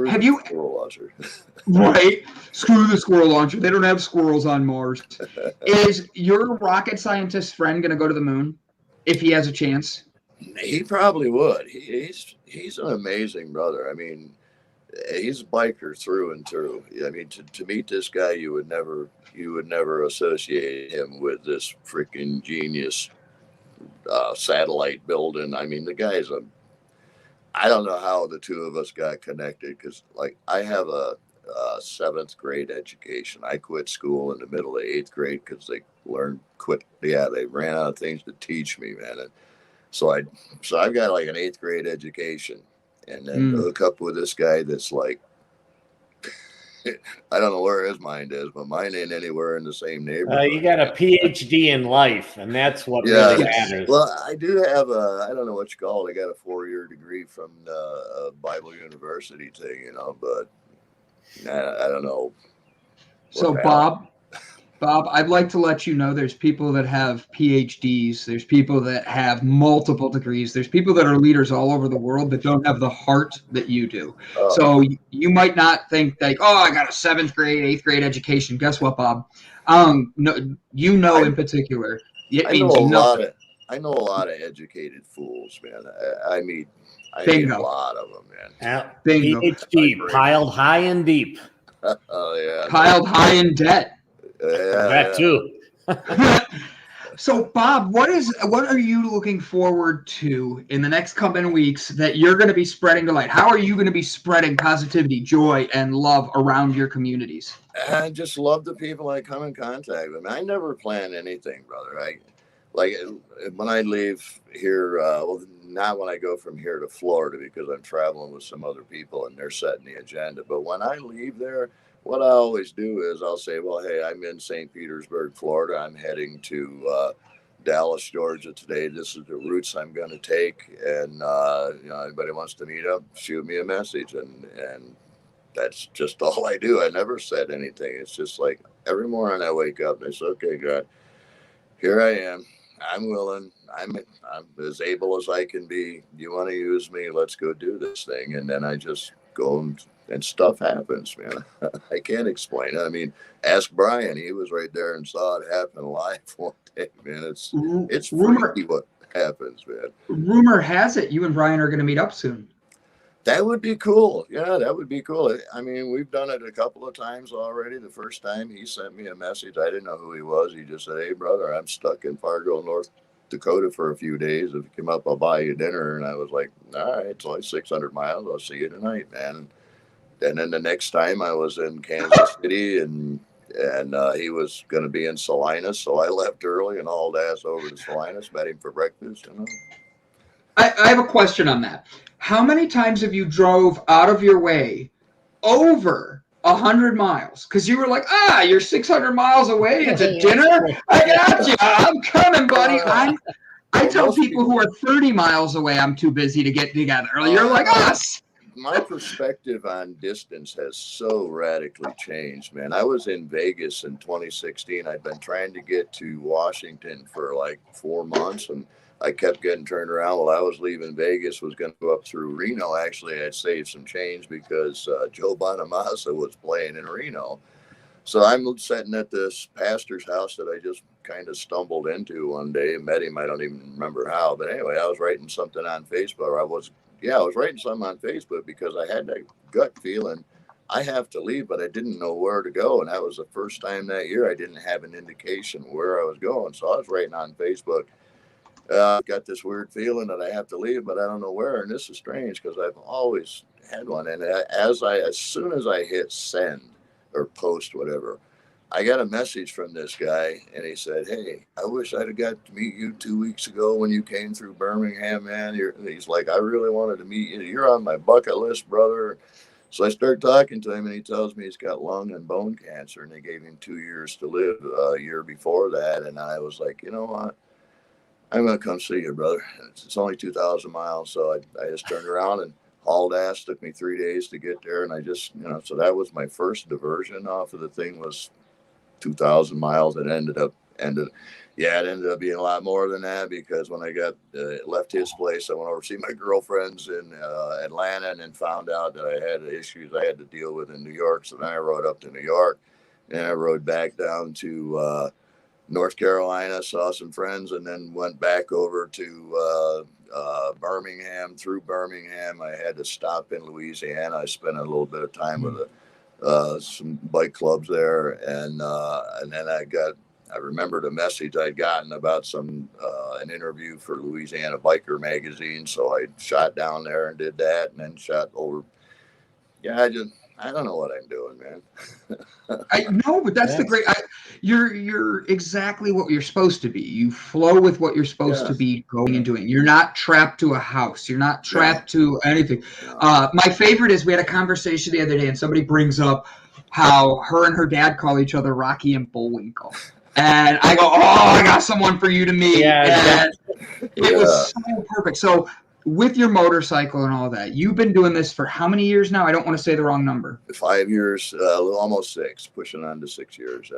S3: have you
S5: squirrel launcher?
S3: Right? Screw the squirrel launcher. They don't have squirrels on Mars. Is your rocket scientist friend going to go to the moon if he has a chance?
S5: He probably would. He's an amazing brother. I mean, he's a biker through and through. I mean, to meet this guy, you would never associate him with this freaking genius satellite building. I mean, the guy's I don't know how the two of us got connected because, like, I have a 7th grade education. I quit school in the middle of 8th grade because they they ran out of things to teach me, man. And so I've got like an 8th grade education, and then hook up with this guy that's like, I don't know where his mind is, but mine ain't anywhere in the same neighborhood.
S4: You got a PhD in life, and that's what really matters.
S5: Well, I do have I don't know what you call it. I got a 4-year degree from the Bible University thing, but I don't know.
S3: So, Bob, I'd like to let you know there's people that have PhDs. There's people that have multiple degrees. There's people that are leaders all over the world that don't have the heart that you do. So you might not think like, oh, I got a 7th grade, 8th grade education. Guess what, Bob? No, in particular, it means nothing.
S5: I know a lot of educated fools, man. I meet a lot of them, man.
S4: PhD, piled high and deep.
S5: Oh yeah.
S3: Piled high in debt.
S4: That too.
S3: So, Bob, what are you looking forward to in the next coming weeks that you're going to be spreading the light? How are you going to be spreading positivity, joy, and love around your communities?
S5: I just love the people I come in contact with. I never plan anything, brother. Like when I leave here, not when I go from here to Florida because I'm traveling with some other people and they're setting the agenda. But when I leave there, what I always do is I'll say, well, hey, I'm in St. Petersburg, Florida. I'm heading to Dallas, Georgia today. This is the routes I'm going to take. And, anybody wants to meet up, shoot me a message. And that's just all I do. I never said anything. It's just like every morning I wake up and I say, okay, God, here I am. I'm willing. I'm as able as I can be. You want to use me? Let's go do this thing. And then I just go and stuff happens, man. I can't explain it. I mean, ask Brian. He was right there and saw it happen live one day, man. It's freaky what happens, man.
S3: Rumor has it you and Brian are going to meet up soon.
S5: That would be cool. Yeah, that would be cool. I mean, we've done it a couple of times already. The first time he sent me a message, I didn't know who he was. He just said, hey, brother, I'm stuck in Fargo, North Dakota for a few days. If you come up, I'll buy you dinner. And I was like, all right, it's only 600 miles. I'll see you tonight, man. And then the next time I was in Kansas City and he was going to be in Salinas. So I left early and hauled ass over to Salinas, met him for breakfast.
S3: I have a question on that. How many times have you drove out of your way over 100 miles? Because you were like, you're 600 miles away. It's a dinner. I got you. I'm coming, buddy. I tell people who are 30 miles away, I'm too busy to get together. You're like us.
S5: My perspective on distance has so radically changed, man. I was in Vegas in 2016. I'd been trying to get to Washington for like 4 months, and I kept getting turned around while I was leaving Vegas, was going to go up through Reno. Actually, I'd saved some change because Joe Bonamassa was playing in Reno. So I'm sitting at this pastor's house that I just kind of stumbled into one day. Met him. I don't even remember how. But anyway, I was writing something on Facebook. I was writing something on Facebook because I had that gut feeling I have to leave, but I didn't know where to go. And that was the first time that year I didn't have an indication where I was going. So I was writing on Facebook. Got this weird feeling that I have to leave, but I don't know where. And this is strange because I've always had one. And as soon as I hit send or post, whatever, I got a message from this guy, and he said, "Hey, I wish I'd have got to meet you 2 weeks ago when you came through Birmingham, man." He's like, "I really wanted to meet you. You're on my bucket list, brother." So I start talking to him, and he tells me he's got lung and bone cancer, and they gave him 2 years to live a year before that. And I was like, you know what? I'm going to come see you, brother. It's only 2,000 miles. So I just turned around and hauled ass. Took me 3 days to get there. And I just, so that was my first diversion off of the thing, was 2,000 miles. It ended up being a lot more than that, because when I got left his place, I went over to see my girlfriends in Atlanta, and then found out that I had issues I had to deal with in New York. So then I rode up to New York, and I rode back down to North Carolina, saw some friends, and then went back over to Birmingham. Through Birmingham, I had to stop in Louisiana. I spent a little bit of time with some bike clubs there, and then I remembered a message I'd gotten about an interview for Louisiana Biker magazine, so I shot down there and did that, and then shot over. Yeah, I don't know what I'm doing, man.
S3: I know, but that's the great. You're exactly what you're supposed to be. You flow with what you're supposed to be going and doing. You're not trapped to a house. You're not trapped to anything. My favorite is, we had a conversation the other day, and somebody brings up how her and her dad call each other Rocky and Bullwinkle. And I go, I got someone for you to meet. And it was so perfect. So with your motorcycle and all that, you've been doing this for how many years now? I don't want to say the wrong number.
S5: 5 years, almost 6, pushing on to 6 years.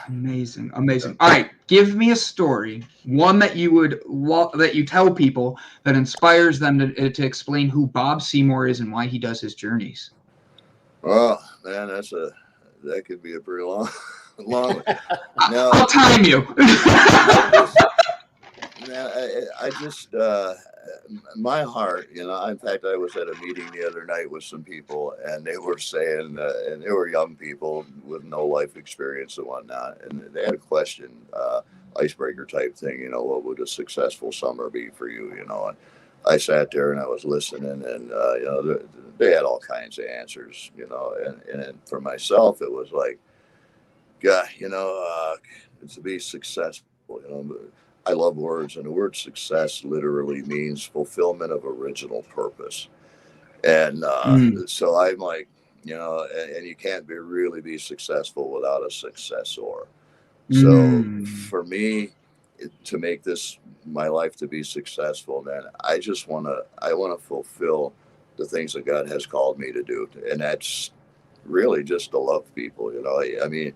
S3: Amazing. All right, give me a story, one that that you tell people that inspires them to explain who Bob Seymour is and why he does his journeys.
S5: Oh man, that could be a pretty long. No,
S3: I'll time you.
S5: I just my heart, in fact, I was at a meeting the other night with some people, and they were saying, and they were young people with no life experience and whatnot, and they had a question, icebreaker type thing, what would a successful summer be for you, and I sat there and I was listening, and they had all kinds of answers, and for myself, it was like, God, to be successful, I love words, and the word success literally means fulfillment of original purpose. And so I'm like, and you can't really be successful without a successor. So for me, to make this my life to be successful, man, I want to fulfill the things that God has called me to do. And that's really just to love people, I mean,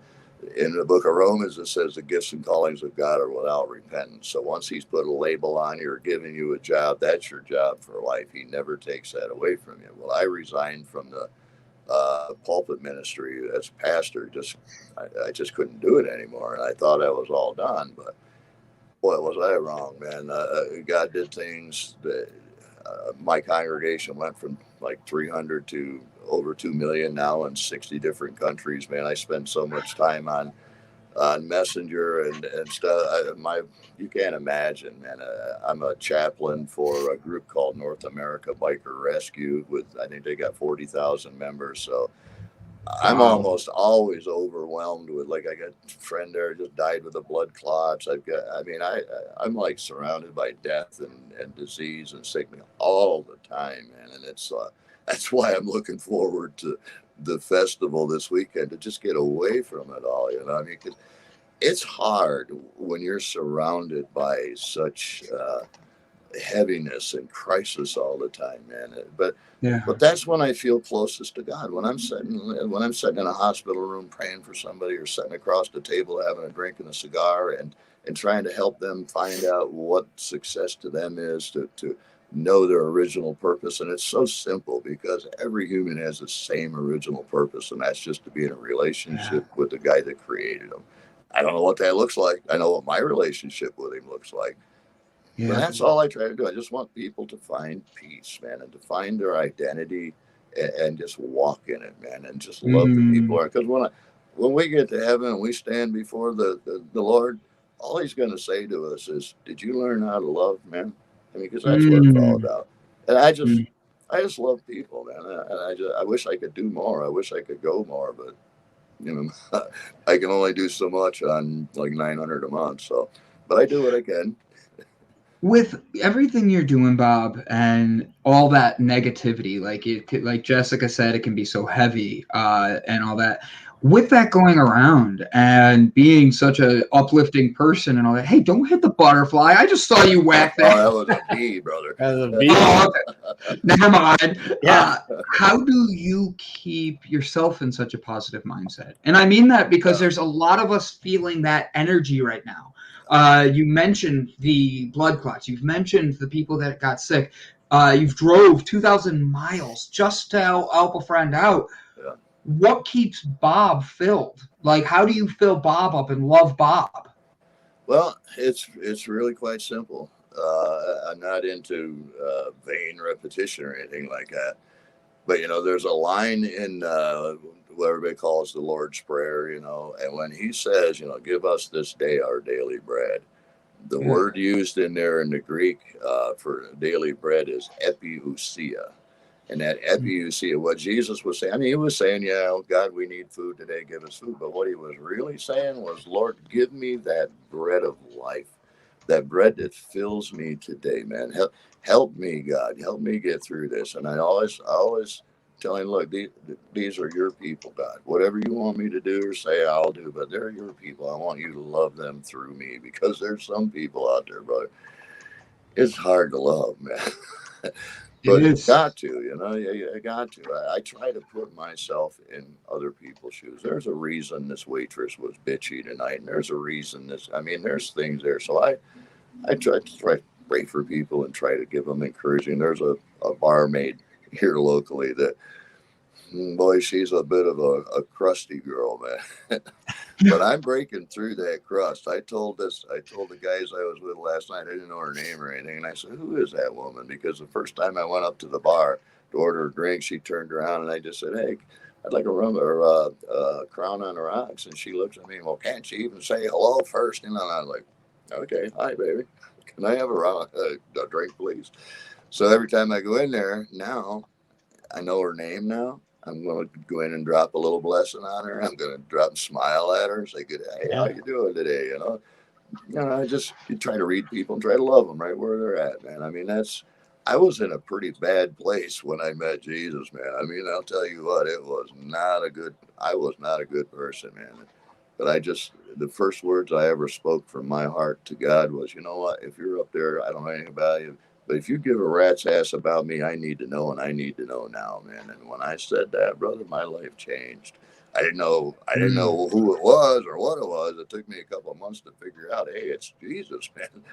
S5: in the book of Romans, it says the gifts and callings of God are without repentance. So once he's put a label on you or given you a job, that's your job for life. He never takes that away from you. Well, I resigned from the pulpit ministry as pastor. I just couldn't do it anymore. And I thought I was all done. But boy, was I wrong, man. God did things that my congregation went from like 300 to over 2 million now in 60 different countries, man. I spend so much time on Messenger and stuff. You can't imagine, man. I'm a chaplain for a group called North America Biker Rescue I think they got 40,000 members. So I'm
S3: Wow.
S5: almost always overwhelmed with, like, I got a friend there just died with the blood clots. I'm like surrounded by death and disease and sickness all the time, man. And that's why I'm looking forward to the festival this weekend, to just get away from it all. I mean, 'cause it's hard when you're surrounded by such heaviness and crisis all the time, man. But that's when I feel closest to God. When I'm sitting in a hospital room praying for somebody, or sitting across the table having a drink and a cigar, and trying to help them find out what success to them is, to know their original purpose. And it's so simple, because every human has the same original purpose, and that's just to be in a relationship with the guy that created them. I don't know what that looks like. I know what my relationship with him looks like. But that's all I try to do. I just want people to find peace, man, and to find their identity, and just walk in it, man, and just love the people. Because when we get to heaven and we stand before the Lord, all he's going to say to us is, "Did you learn how to love, man?" I mean, because that's what it's all about. And I just love people, man. And I wish I could do more. I wish I could go more, but I can only do so much on like 900 a month. So, but I do what I can.
S3: With everything you're doing, Bob, and all that negativity, like Jessica said, it can be so heavy, and all that. With that going around and being such a uplifting person and all that, hey, don't hit the butterfly. I just saw you whack that.
S5: Oh, that was a bee, brother.
S4: As a bee.
S3: Oh, okay. Never mind.
S4: Yeah.
S3: How do you keep yourself in such a positive mindset? And I mean that because there's a lot of us feeling that energy right now. You mentioned the blood clots. You've mentioned the people that got sick. You've drove 2,000 miles just to help a friend out.
S5: Yeah.
S3: What keeps Bob filled? Like, how do you fill Bob up and love Bob?
S5: Well, it's really quite simple. I'm not into vain repetition or anything like that. But there's a line in what everybody calls the Lord's Prayer. And when He says, "Give us this day our daily bread," the word used in there in the Greek for daily bread is epiousia. And that epiousia, what Jesus was saying, I mean, He was saying, "Yeah, God, we need food today. Give us food." But what He was really saying was, "Lord, give me that bread of life, that bread that fills me today, man. Help me, God. Help me get through this." And I always tell Him, "Look, these are your people, God. Whatever you want me to do or say, I'll do. But they're your people. I want you to love them through me, because there's some people out there, brother. It's hard to love, man." But you got to, you got to. I try to put myself in other people's shoes. There's a reason this waitress was bitchy tonight, and there's a reason there's things there. So I try to pray for people and try to give them encouragement. There's a barmaid here locally that, boy, she's a bit of a crusty girl, man. But I'm breaking through that crust. I told the guys I was with last night, I didn't know her name or anything. And I said, "Who is that woman?" Because the first time I went up to the bar to order a drink, she turned around and I just said, "Hey, I'd like a rum or Crown on the rocks." And she looks at me, "Well, can't she even say hello first?" And I was like, "Okay, hi, baby. Can I have a drink, please?" So every time I go in there now, I know her name now. I'm going to go in and drop a little blessing on her. I'm going to drop a smile at her, say, "Good, hey, how you doing today?" I just try to read people and try to love them right where they're at, man. I mean, I was in a pretty bad place when I met Jesus, man. I mean, I'll tell you what, I was not a good person, man. But the first words I ever spoke from my heart to God was, "You know what? If you're up there, I don't know anything about you, but if you give a rat's ass about me, I need to know, and I need to know now, man." And when I said that, brother, my life changed. I didn't know who it was or what it was. It took me a couple of months to figure out, hey, it's Jesus, man.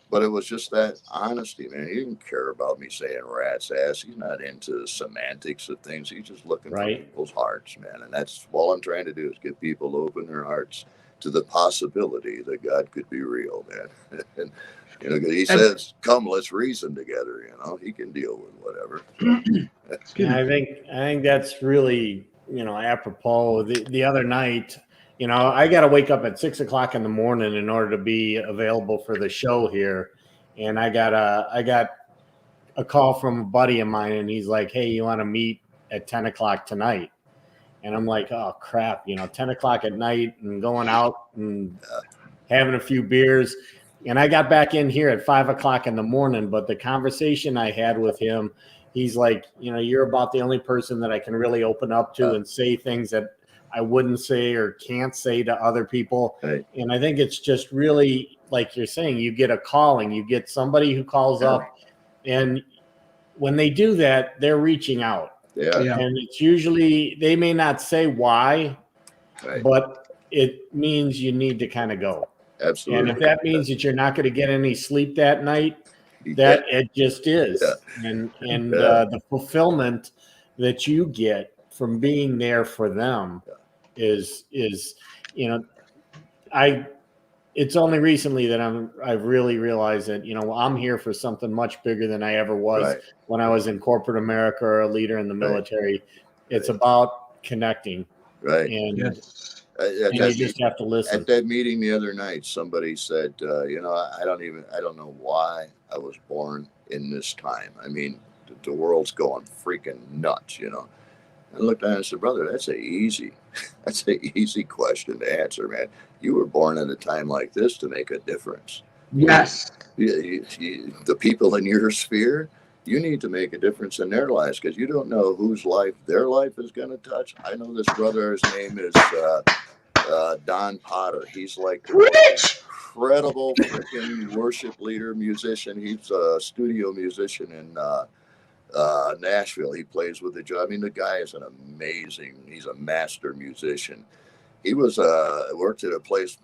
S5: But it was just that honesty, man. He didn't care about me saying rat's ass. He's not into semantics of things. He's just looking for people's hearts, man. And that's all I'm trying to do, is get people to open their hearts to the possibility that God could be real, man. And He says, "Come, let's reason together." He can deal with whatever. So.
S4: Yeah, I think that's really, apropos. The other night, I got to wake up at 6 o'clock in the morning in order to be available for the show here. And I got a call from a buddy of mine, and he's like, "Hey, you want to meet at 10 o'clock tonight?" And I'm like, oh crap, 10 o'clock at night and going out and having a few beers. And I got back in here at 5 o'clock in the morning, but the conversation I had with him, he's like, you're about the only person that I can really open up to and say things that I wouldn't say or can't say to other people.
S5: Right.
S4: And I think it's just really, like you're saying, you get a calling, you get somebody who calls up, and when they do that, they're reaching out.
S5: Yeah.
S4: And it's usually, they may not say why, but it means you need to kind of go.
S5: Absolutely.
S4: And if that means that you're not going to get any sleep that night, that it just is.
S5: Yeah.
S4: And the fulfillment that you get from being there for them is it's only recently that I've really realized that, I'm here for something much bigger than I ever was when I was in corporate America or a leader in the military. It's about connecting.
S5: Right.
S4: And, and you just have to listen.
S5: At that meeting the other night, somebody said, I don't know why I was born in this time. I mean, the world's going freaking nuts, I looked at him and said, brother, that's an easy question to answer, man. You were born at a time like this to make a difference.
S3: Yes.
S5: The people in your sphere, you need to make a difference in their lives because you don't know whose life their life is going to touch. I know this brother, his name is Don Potter. He's like the most incredible freaking worship leader, musician. He's a studio musician in Nashville. He plays with the job. I mean, the guy is he's a master musician. He was worked at a place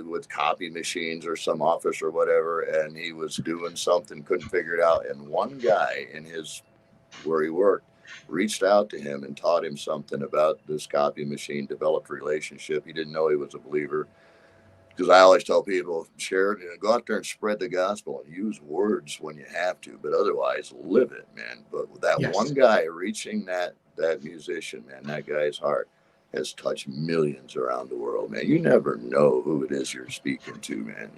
S5: with copy machines or some office or whatever, and he was doing something, couldn't figure it out. And one guy where he worked reached out to him and taught him something about this copy machine, developed a relationship. He didn't know he was a believer. Because I always tell people, share it, go out there and spread the gospel and use words when you have to, but otherwise live it, man. But with that one guy reaching that musician, man, that guy's heart has touched millions around the world, man. You never know who it is you're speaking to, man,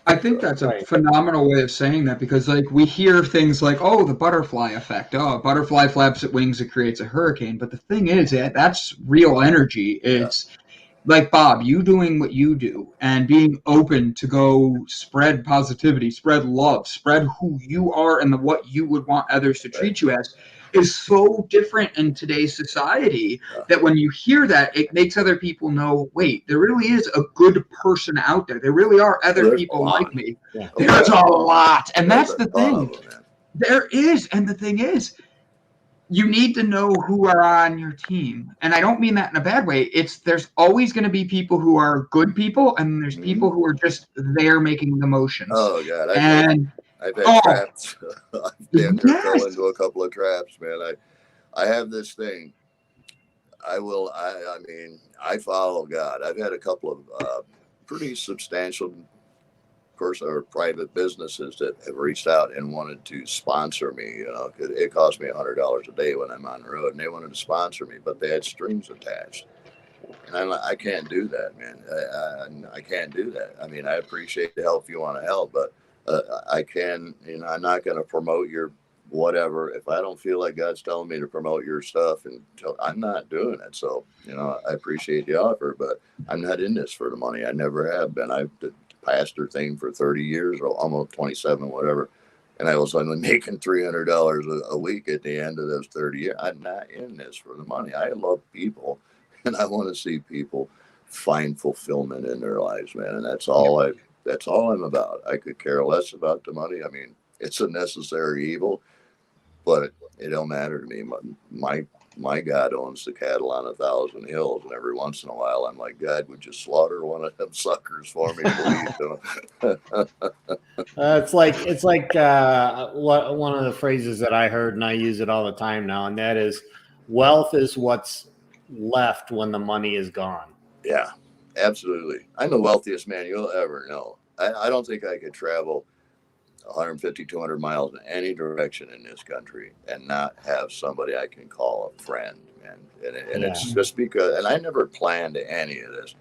S3: I think that's a phenomenal way of saying that because, we hear things like, oh, the butterfly effect. Oh, a butterfly flaps its wings, it creates a hurricane. But the thing is, that's real energy. It's like, Bob, you doing what you do and being open to go spread positivity, spread love, spread who you are and what you would want others to treat you as is so different in today's society that when you hear that, it makes other people know, wait, there really is a good person out there. There really are other people like me. Yeah. There's a lot. And that's the thing. There is. And the thing is, you need to know who are on your team. And I don't mean that in a bad way. There's always going to be people who are good people, and there's people who are just there making the motions.
S5: Oh, God. I've had traps. I've been fell into a couple of traps, man. I have this thing. I follow God. I've had a couple of pretty substantial person or private businesses that have reached out and wanted to sponsor me. It cost me $100 a day when I'm on the road, and they wanted to sponsor me, but they had strings attached. And I'm like, I can't do that, man. I can't do that. I mean, I appreciate the help if you want to help, but I can, I'm not going to promote your whatever. If I don't feel like God's telling me to promote your stuff, I'm not doing it. So, I appreciate the offer, but I'm not in this for the money. I never have been. I've the pastor thing for 30 years or almost 27, whatever. And I was only making $300 a week at the end of those 30 years. I'm not in this for the money. I love people, and I want to see people find fulfillment in their lives, man. And that's all I'm about. I could care less about the money. I mean, it's a necessary evil, but it don't matter to me. My God owns the cattle on 1,000 hills, and every once in a while, I'm like, God, would you slaughter one of them suckers for me, please?
S4: It's like one of the phrases that I heard, and I use it all the time now, and that is, wealth is what's left when the money is gone.
S5: Yeah, absolutely. I'm the wealthiest man you'll ever know. I don't think I could travel 150, 200 miles in any direction in this country and not have somebody I can call a friend, man. And it's just because, and I never planned any of this.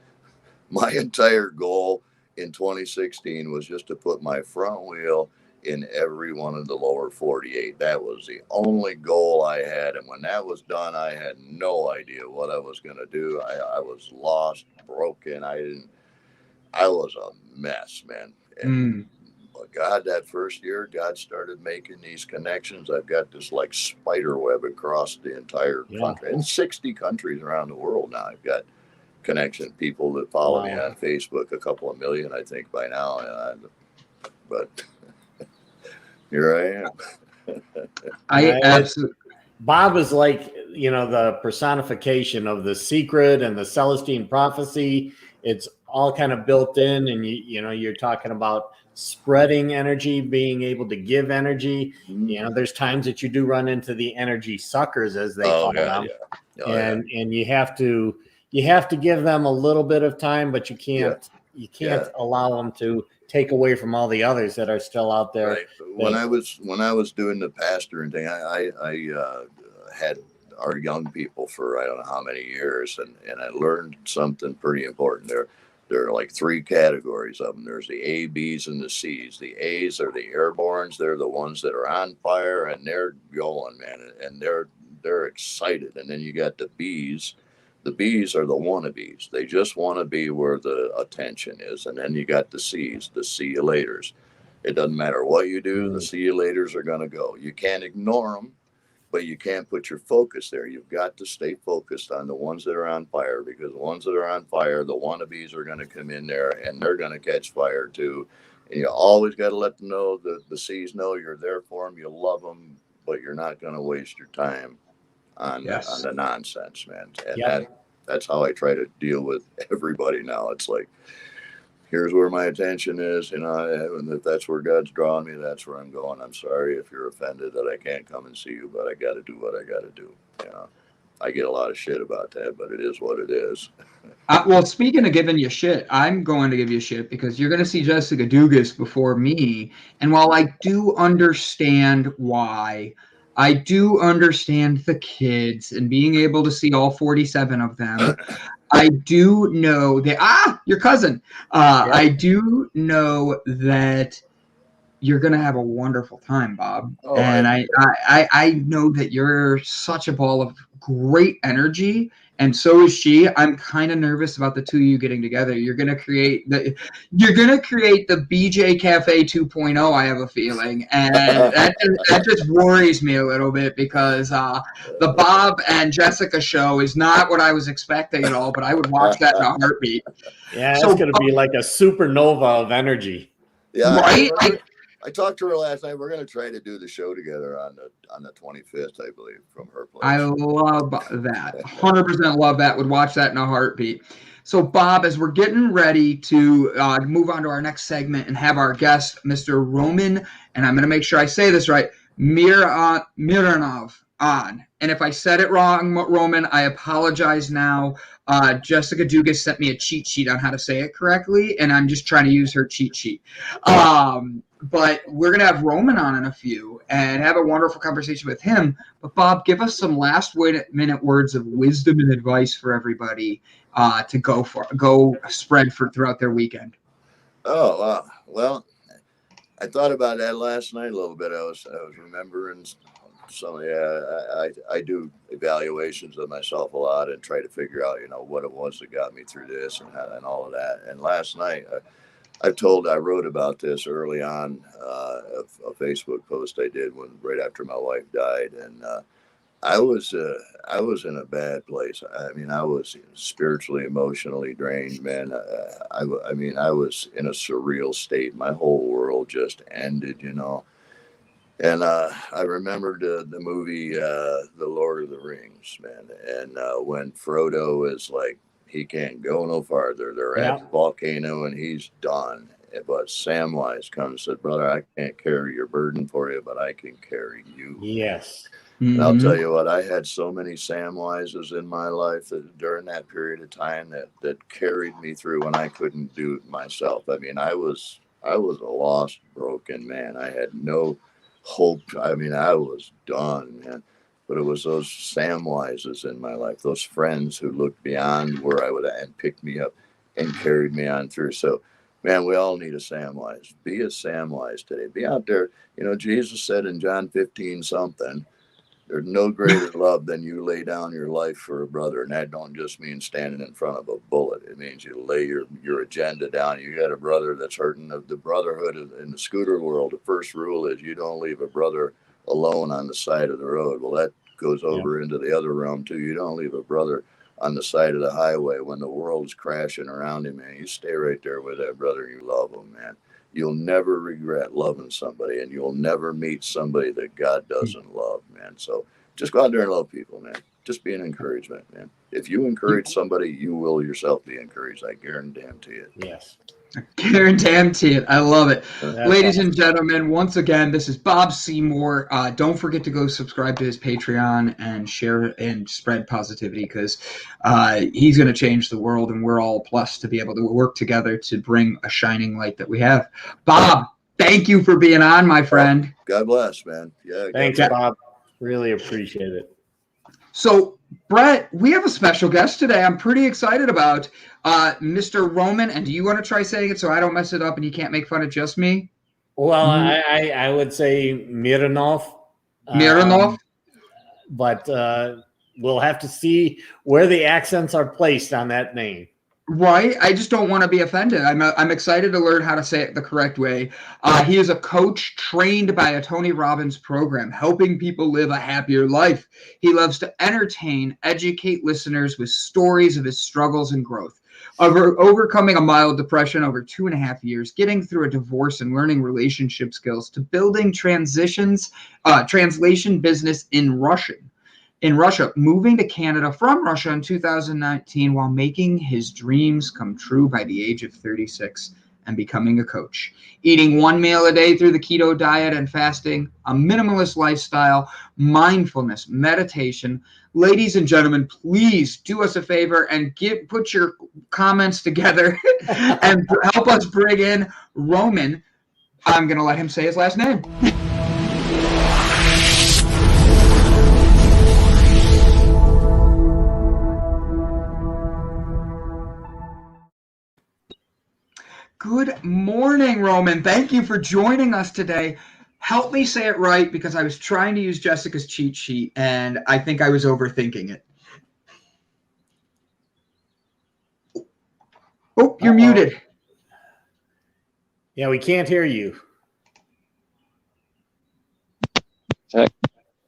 S5: My entire goal in 2016 was just to put my front wheel in every one of the lower 48. That was the only goal I had. And when that was done, I had no idea what I was going to do. I was lost, broken. I was a mess, man. And God, that first year, God started making these connections. I've got this like spider web across the entire country. In 60 countries around the world now, I've got connection. People that follow me on Facebook, a couple of million, I think, by now. But here I am.
S3: I absolutely.
S4: Bob is like, the personification of the secret and the Celestine prophecy. It's all kind of built in, and you're talking about spreading energy, being able to give energy. There's times that you do run into the energy suckers, as they call them, and you have to give them a little bit of time, but you can't allow them to take away from all the others that are still out there.
S5: Right. When I was doing the pastor and thing, I had our young people for I don't know how many years, and I learned something pretty important there. There are like 3 categories of them. There's the A, B's, and the C's. The A's are the airborns. They're the ones that are on fire and they're going, man, and they're excited. And then you got the B's. The B's are the wannabes. They just want to be where the attention is. And then you got the C's, the see you laters. It doesn't matter what you do. The see you laters are going to go. You can't ignore them, but you can't put your focus there. You've got to stay focused on the ones that are on fire, because the ones that are on fire, the wannabes are going to come in there and they're going to catch fire too. And you always got to let them know, the C's know you're there for them, you love them, but you're not going to waste your time on the nonsense, man. And that's how I try to deal with everybody now. It's like, here's where my attention is, and if that's where God's drawing me, that's where I'm going. I'm sorry if you're offended that I can't come and see you, but I got to do what I got to do. I get a lot of shit about that, but it is what it is.
S3: Well, speaking of giving you shit, I'm going to give you shit because you're going to see Jessica Dugas before me. And while I do understand why, I do understand the kids and being able to see all 47 of them. I do know that, your cousin. I do know that you're going to have a wonderful time, Bob. And I know that you're such a ball of great energy, and so is she. I'm kind of nervous about the two of you getting together. You're going to create the BJ Cafe 2.0, I have a feeling. And that just worries me a little bit because the Bob and Jessica show is not what I was expecting at all, but I would watch that in a heartbeat.
S4: Yeah, it's going to be like a supernova of energy.
S5: Yeah,
S3: right?
S5: I talked to her last night. We're going to try to do the show together on the 25th, I believe, from her place.
S3: I love that. 100% love that. Would watch that in a heartbeat. So, Bob, as we're getting ready to move on to our next segment and have our guest, Mr. Roman, and I'm going to make sure I say this right, Mironov on. And if I said it wrong, Roman, I apologize now. Jessica Dugas sent me a cheat sheet on how to say it correctly, and I'm just trying to use her cheat sheet. But we're going to have Roman on in a few and have a wonderful conversation with him. But, Bob, give us some last-minute words of wisdom and advice for everybody to go spread for throughout their weekend.
S5: Oh, wow. Well, I thought about that last night a little bit. I was remembering some. I do evaluations of myself a lot and try to figure out, what it was that got me through this and all of that. And last night, I wrote about this early on a Facebook post I did right after my wife died, and I was in a bad place. I mean, I was spiritually, emotionally drained, man. I was in a surreal state. My whole world just ended, And I remembered the movie The Lord of the Rings, man. And when Frodo is like, he can't go no farther. They're at the volcano and he's done. But Samwise comes and said, brother, I can't carry your burden for you, but I can carry you.
S4: Yes.
S5: And I'll tell you what, I had so many Samwises in my life that during that period of time that carried me through when I couldn't do it myself. I mean, I was a lost, broken man. I had no hope. I mean, I was done, man. But it was those Samwises in my life, those friends who looked beyond where I would and picked me up and carried me on through. So Man, we all need a Samwise. Be a Samwise today. Be out there. You know, Jesus said in John 15 something, there's no greater love than you lay down your life for a brother. And that don't just mean standing in front of a bullet. It means you lay your agenda down. You got a brother that's hurting. The brotherhood in the scooter world, the first rule is you don't leave a brother alone on the side of the road. Well, that goes over into the other realm too. You don't leave a brother on the side of the highway when the world's crashing around him, man. You stay right there with that brother. You love him, man. You'll never regret loving somebody, and you'll never meet somebody that God doesn't love, man. So just go out there and love people, man. Just be an encouragement, man. If you encourage somebody, you will yourself be encouraged. I guarantee it.
S4: Yes.
S3: Guarantee it. I love it.
S4: That's
S3: Ladies
S4: awesome.
S3: and gentlemen, once again, this is Bob Seymour. Don't forget to go subscribe to his Patreon and share and spread positivity, because he's going to change the world, and we're all blessed to be able to work together to bring a shining light that we have. Bob, thank you for being on, my friend.
S5: God bless, man. Yeah.
S4: Thanks, Bob. Really appreciate it.
S3: So, Brett, we have a special guest today. I'm pretty excited about Mr. Roman. And do you want to try saying it so I don't mess it up and you can't make fun of just me?
S4: Well, I would say Mironov.
S3: Mironov?
S4: But we'll have to see where the accents are placed on that name.
S3: Right. I just don't want to be offended. I'm excited to learn how to say it the correct way. He is a coach trained by a Tony Robbins program, helping people live a happier life. He loves to entertain, educate listeners with stories of his struggles and growth. Overcoming a mild depression over 2.5 years, getting through a divorce and learning relationship skills, to building translation business in Russia, moving to Canada from Russia in 2019 while making his dreams come true by the age of 36 and becoming a coach. Eating 1 meal a day through the keto diet and fasting, a minimalist lifestyle, mindfulness, meditation. Ladies and gentlemen, please do us a favor and put your comments together and help us bring in Roman. I'm going to let him say his last name. Good morning, Roman. Thank you for joining us today. Help me say it right, because I was trying to use Jessica's cheat sheet and I think I was overthinking it. Oh, you're muted.
S4: Yeah, we can't hear you.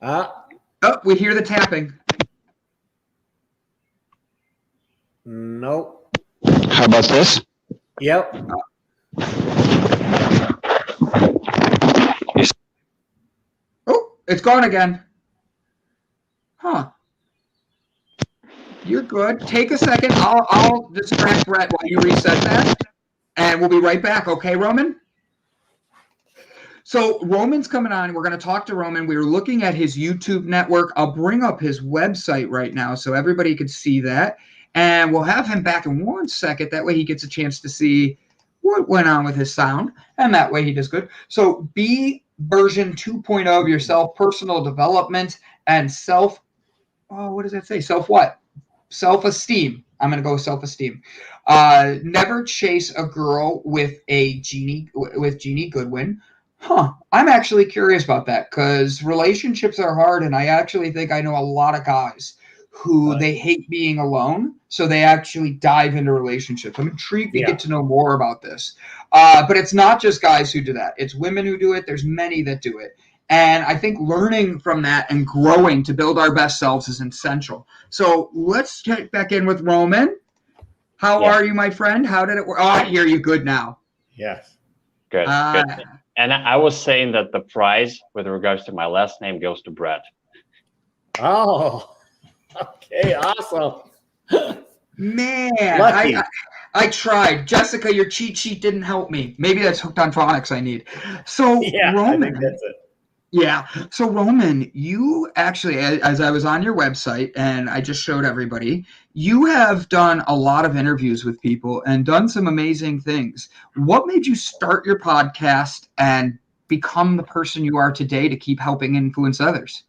S3: Oh, we hear the tapping.
S4: Nope.
S6: How about this?
S4: Yep.
S3: Oh, it's gone again. Huh. You're good. Take a second. I'll distract Brett while you reset that, and we'll be right back. Okay, Roman? So Roman's coming on. We're going to talk to Roman. We were looking at his YouTube network. I'll bring up his website right now so everybody can see that. And we'll have him back in 1 second. That way he gets a chance to see what went on with his sound. And that way he does good. So be version 2.0 of yourself, personal development, and what does that say? Self-esteem. I'm going to go with self-esteem. Never chase a girl with Jeannie Goodwin. I'm actually curious about that, because relationships are hard. And I actually think I know a lot of guys who they hate being alone, so they actually dive into relationships. I'm intrigued to get to know more about this. But it's not just guys who do that. It's women who do it. There's many that do it. And I think learning from that and growing to build our best selves is essential. So let's check back in with Roman. How are you, my friend? How did it work? Oh, I hear you good now.
S4: Yes.
S6: Good. Good. And I was saying that the prize with regards to my last name goes to Brett.
S4: Oh, okay. Awesome.
S3: Man,
S4: Lucky.
S3: I tried. Jessica, your cheat sheet didn't help me. Maybe that's hooked on phonics I need. So Roman,
S4: I think that's it.
S3: Yeah. So Roman, you actually, as I was on your website and I just showed everybody, you have done a lot of interviews with people and done some amazing things. What made you start your podcast and become the person you are today to keep helping influence others?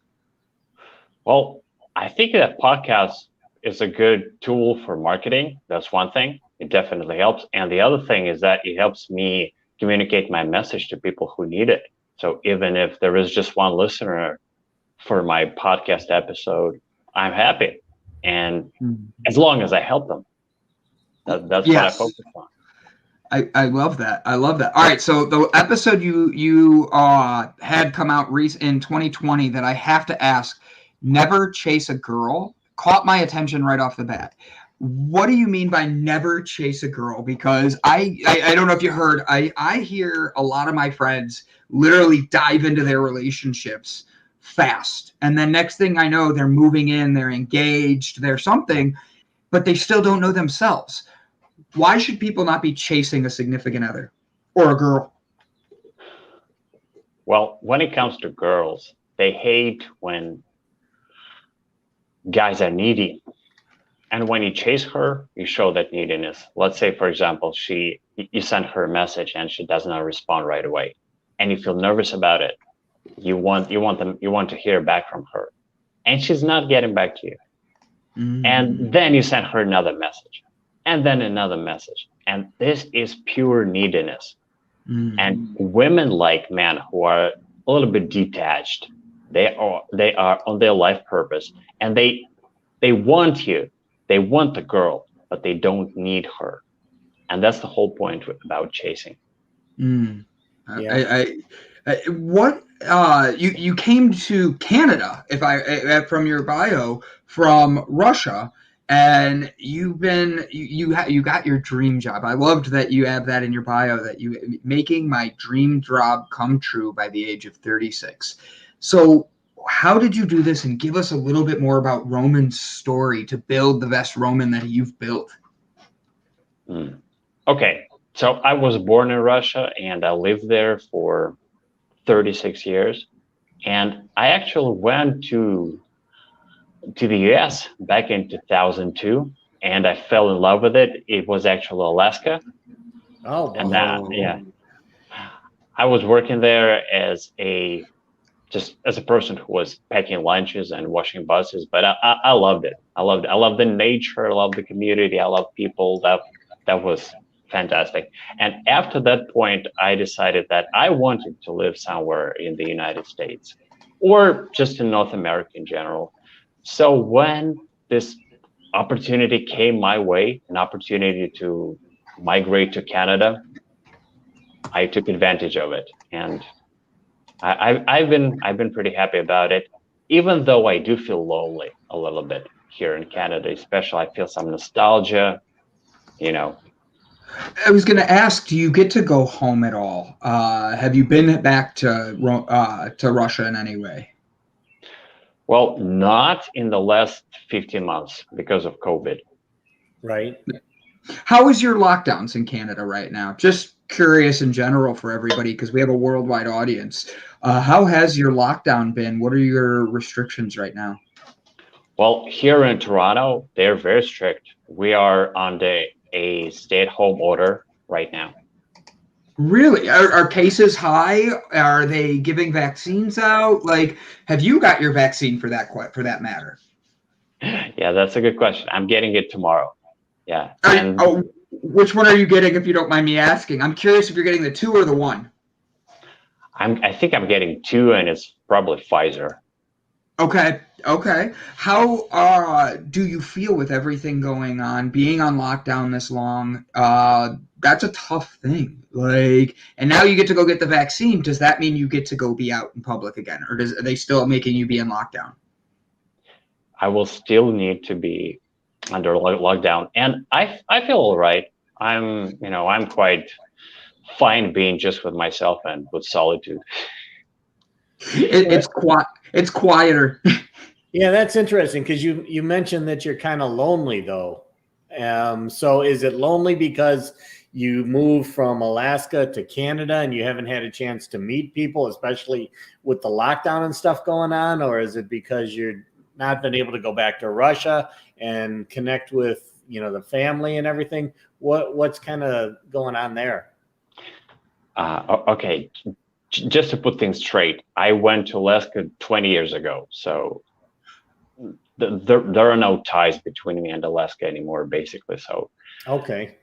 S6: Well, I think that podcast is a good tool for marketing. That's one thing. It definitely helps. And the other thing is that it helps me communicate my message to people who need it. So even if there is just one listener for my podcast episode, I'm happy. And as long as I help them, that's what I focus on.
S3: I love that. I love that. All right, so the episode you had come out in 2020 that I have to ask, never chase a girl, caught my attention right off the bat. What do you mean by never chase a girl? Because I don't know if you heard, I hear a lot of my friends literally dive into their relationships fast. And then next thing I know, they're moving in, they're engaged, they're something, but they still don't know themselves. Why should people not be chasing a significant other or a girl?
S6: Well, when it comes to girls, they hate when guys are needy. And when you chase her, you show that neediness. Let's say, for example, you send her a message and she does not respond right away, and you feel nervous about it. You want to hear back from her, and she's not getting back to you. And then you send her another message, and then another message, and this is pure neediness. And women like men who are a little bit detached. They are on their life purpose, and they want you. They want the girl, but they don't need her. And that's the whole point about chasing.
S3: Yeah. You came to Canada, from your bio, from Russia, and you got your dream job. I loved that you have that in your bio, that you making my dream job come true by the age of 36. So how did you do this? And give us a little bit more about Roman's story to build the best Roman that you've built.
S6: Okay. So I was born in Russia and I lived there for 36 years. And I actually went to the US back in 2002 and I fell in love with it. It was actually Alaska.
S4: Oh,
S6: wow. And I was working there as a person who was packing lunches and washing buses, but I loved it. I loved the nature. I loved the community. I loved people. That was fantastic. And after that point, I decided that I wanted to live somewhere in the United States or just in North America in general. So when this opportunity came my way, an opportunity to migrate to Canada, I took advantage of it. And I've been pretty happy about it, even though I do feel lonely a little bit here in Canada, especially. I feel some nostalgia,
S3: I was going to ask, do you get to go home at all? Have you been back to Russia in any way?
S6: Well, not in the last 15 months because of COVID.
S4: Right.
S3: How is your lockdowns in Canada right now? Just curious in general for everybody, because we have a worldwide audience. How has your lockdown been? What are your restrictions right now?
S6: Well, here in Toronto, they're very strict. We are under a stay-at-home order right now.
S3: Really? Are cases high? Are they giving vaccines out? Like, have you got your vaccine for that matter?
S6: Yeah, that's a good question. I'm getting it tomorrow. Yeah.
S3: Which one are you getting, if you don't mind me asking? I'm curious if you're getting the 2 or the 1.
S6: I think I'm getting 2, and it's probably Pfizer.
S3: Okay. How do you feel with everything going on, being on lockdown this long? That's a tough thing. And now you get to go get the vaccine. Does that mean you get to go be out in public again, or are they still making you be in lockdown?
S6: I will still need to be under lockdown, and I feel all right. I'm quite fine being just with myself and with solitude.
S3: It's quieter.
S4: Yeah, that's interesting, because you mentioned that you're kind of lonely though. So is it lonely because you moved from Alaska to Canada and you haven't had a chance to meet people, especially with the lockdown and stuff going on, or is it because you're not been able to go back to Russia and connect with the family and everything? What's kind of going on there?
S6: Okay, just to put things straight, I went to Alaska 20 years ago, so there are no ties between me and Alaska anymore, basically. So
S4: okay,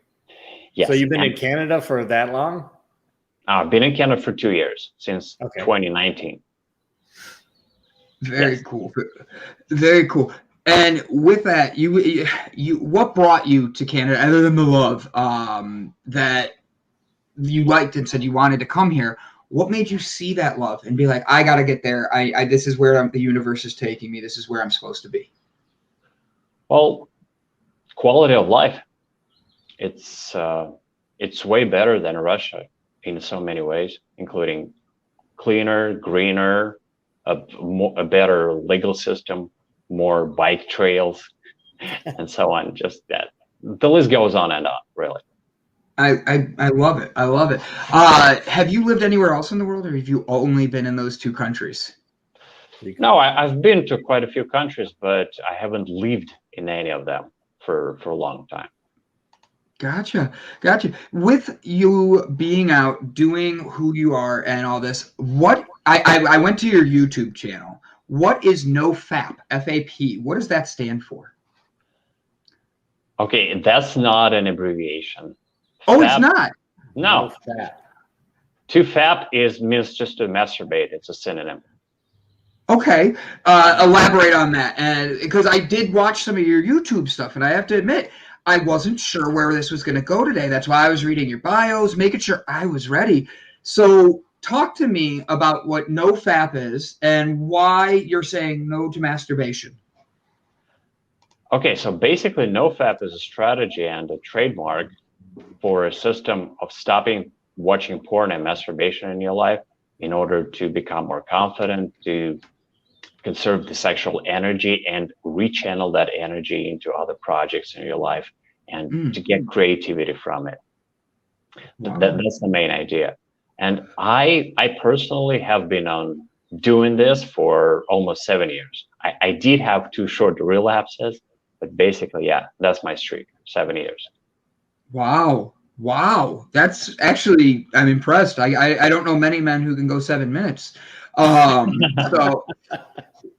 S6: Yes.
S4: So you've been in Canada for that long?
S6: I've been in Canada for 2 years, since 2019.
S3: Very cool. Very cool. And with that, you what brought you to Canada other than the love that you liked and said you wanted to come here? What made you see that love and be like, I got to get there. I this is where the universe is taking me. This is where I'm supposed to be.
S6: Well, quality of life. It's way better than Russia in so many ways, including cleaner, greener, a better legal system, more bike trails, and so on. Just that. The list goes on and on, really.
S3: I love it. I love it. Have you lived anywhere else in the world, or have you only been in those 2 countries?
S6: No, I've been to quite a few countries, but I haven't lived in any of them for a long time.
S3: Gotcha. With you being out, doing who you are and all this, what I went to your YouTube channel. What is NoFap, FAP? What does that stand for?
S6: Okay, that's not an abbreviation.
S3: Oh, it's not?
S6: No. To fap means just to masturbate. It's a synonym.
S3: Okay. Elaborate on that. And because I did watch some of your YouTube stuff, and I have to admit, I wasn't sure where this was going to go today. That's why I was reading your bios, making sure I was ready. So talk to me about what NoFap is and why you're saying no to masturbation.
S6: Okay, so basically NoFap is a strategy and a trademark for a system of stopping watching porn and masturbation in your life in order to become more confident, to conserve the sexual energy and rechannel that energy into other projects in your life and to get creativity from it. Wow. That's the main idea. And I personally have been on doing this for almost 7 years. I did have 2 short relapses, but basically, yeah, that's my streak, 7 years.
S3: Wow. That's actually, I'm impressed. I don't know many men who can go 7 minutes. So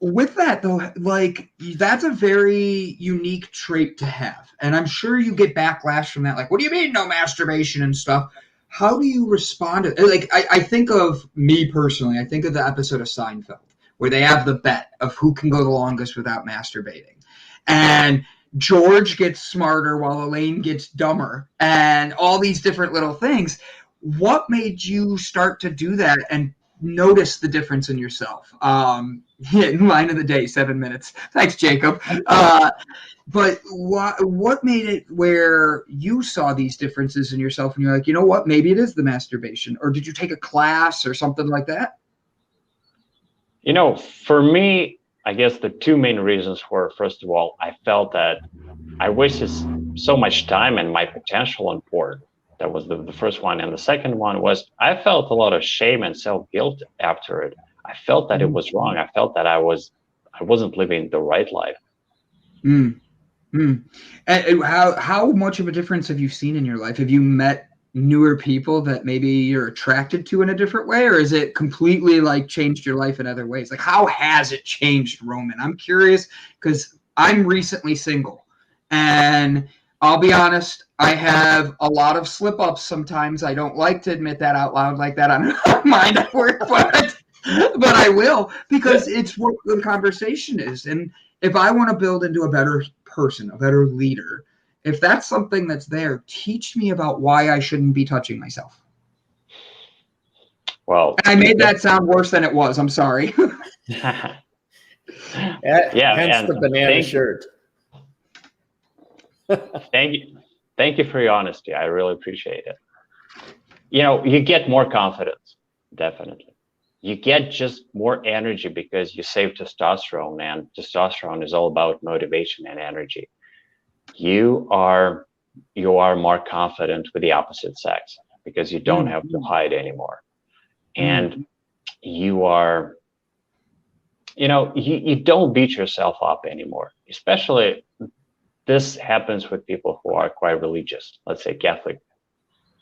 S3: with that though, like that's a very unique trait to have. And I'm sure you get backlash from that. Like, what do you mean no masturbation and stuff? How do you respond to it? Like, I think of me personally, I think of the episode of Seinfeld where they have the bet of who can go the longest without masturbating. And George gets smarter while Elaine gets dumber and all these different little things. What made you start to do that and notice the difference in yourself? Line of the day, 7 minutes. Thanks, Jacob. But what made it where you saw these differences in yourself and you're like, you know what, maybe it is the masturbation? Or did you take a class or something like that?
S6: You know, for me, I guess the 2 main reasons were, first of all, I felt that I wasted so much time and my potential on porn. That was the first one. And the second one was I felt a lot of shame and self-guilt after it. I felt that it was wrong. I felt that I wasn't living the right life.
S3: And how much of a difference have you seen in your life? Have you met newer people that maybe you're attracted to in a different way, or is it completely like changed your life in other ways? Like, how has it changed, Roman? I'm curious because I'm recently single, and I'll be honest, I have a lot of slip-ups sometimes. I don't like to admit that out loud like that on Mind at Work, but I will, because it's what the conversation is. And if I want to build into a better person, a better leader, if that's something that's there, teach me about why I shouldn't be touching myself.
S6: Well,
S3: I made that sound worse than it was. I'm sorry.
S4: Yeah,
S6: hence
S4: the banana shirt.
S6: Thank you for your honesty. I really appreciate it. You know, you get more confidence, definitely. You get just more energy because you save testosterone, and testosterone is all about motivation and energy. You are more confident with the opposite sex because you don't have to hide anymore. And you are, you know, you don't beat yourself up anymore. Especially this happens with people who are quite religious, let's say Catholic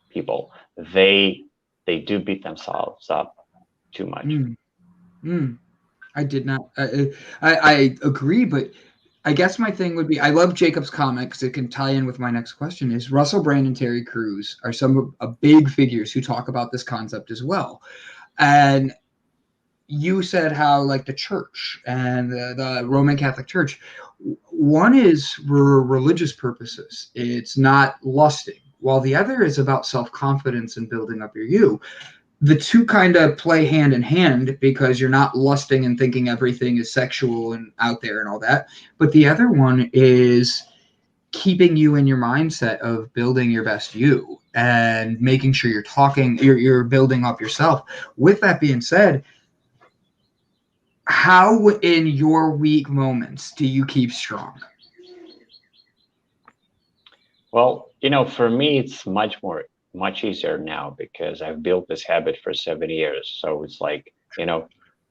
S6: people. They do beat themselves up too much.
S3: I did not. I agree, but I guess my thing would be, I love Jacob's comment because it can tie in with my next question, is Russell Brand and Terry Crews are some of big figures who talk about this concept as well. And you said how like the church and the Roman Catholic Church, one is for religious purposes. It's not lusting, while the other is about self-confidence and building up your you. The two kind of play hand in hand because you're not lusting and thinking everything is sexual and out there and all that. But the other one is keeping you in your mindset of building your best you and making sure you're building up yourself. With that being said, how in your weak moments do you keep strong?
S6: Well, for me, it's much easier now because I've built this habit for 7 years. So it's like, a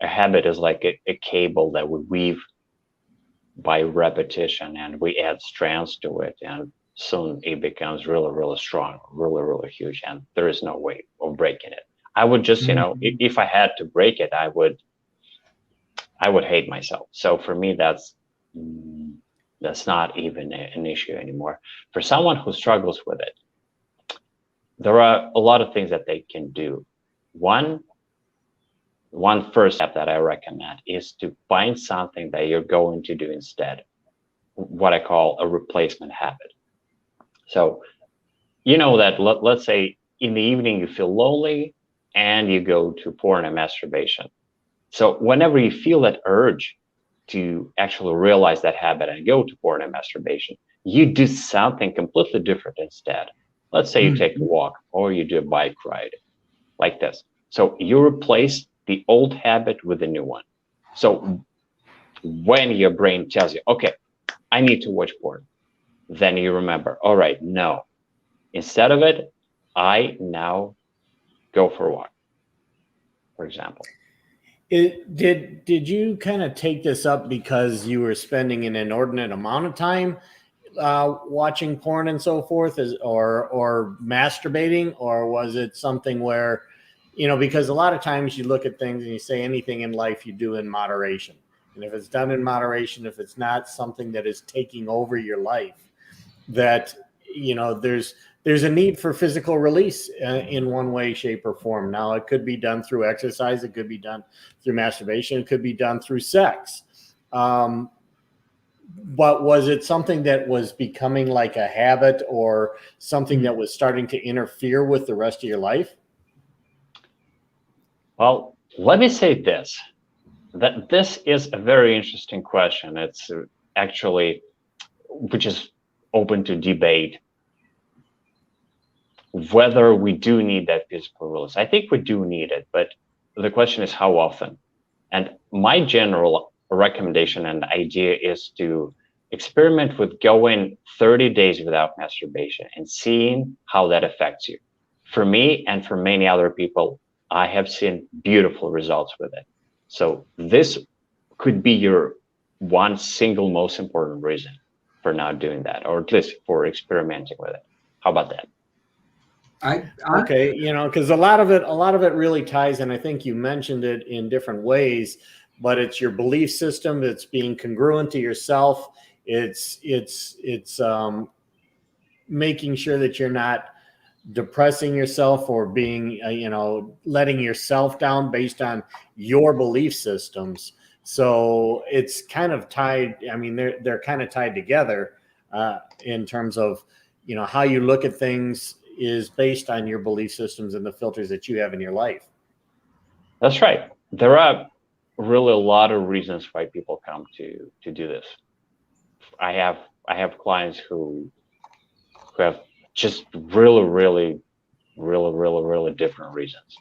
S6: habit is like a cable that we weave by repetition, and we add strands to it, and soon it becomes really, really strong, really, really huge, and there is no way of breaking it. I would just, if I had to break it, I would hate myself. So for me, that's not even an issue anymore. For someone who struggles with it, there are a lot of things that they can do. One first step that I recommend is to find something that you're going to do instead, what I call a replacement habit. So, that let's say in the evening you feel lonely and you go to porn and masturbation. So whenever you feel that urge to actually realize that habit and go to porn and masturbation, you do something completely different instead. Let's say you take a walk or you do a bike ride like this. So you replace the old habit with a new one. So when your brain tells you, okay, I need to watch porn, then you remember, all right, no. Instead of it, I now go for a walk, for example.
S4: Did you kind of take this up because you were spending an inordinate amount of time watching porn and so forth, or masturbating, or was it something where, because a lot of times you look at things and you say anything in life you do in moderation, and if it's done in moderation, if it's not something that is taking over your life, that there's a need for physical release in one way, shape, or form. Now, it could be done through exercise, it could be done through masturbation, it could be done through sex. But was it something that was becoming like a habit or something that was starting to interfere with the rest of your life?
S6: Well, let me say this, that this is a very interesting question. It's actually, which is open to debate, whether we do need that physical release. I think we do need it, but the question is how often. And my general recommendation and idea is to experiment with going 30 days without masturbation and seeing how that affects you. For me and for many other people, I have seen beautiful results with it. So this could be your one single most important reason for not doing that, or at least for experimenting with it. How about that?
S4: Okay, because a lot of it really ties, and I think you mentioned it in different ways, but it's your belief system. It's being congruent to yourself. It's making sure that you're not depressing yourself or being, letting yourself down based on your belief systems. So it's kind of tied. I mean, they're kind of tied together in terms of, how you look at things is based on your belief systems and the filters that you have in your life.
S6: That's right. There are really a lot of reasons why people come to do this. I have clients who have just really different reasons.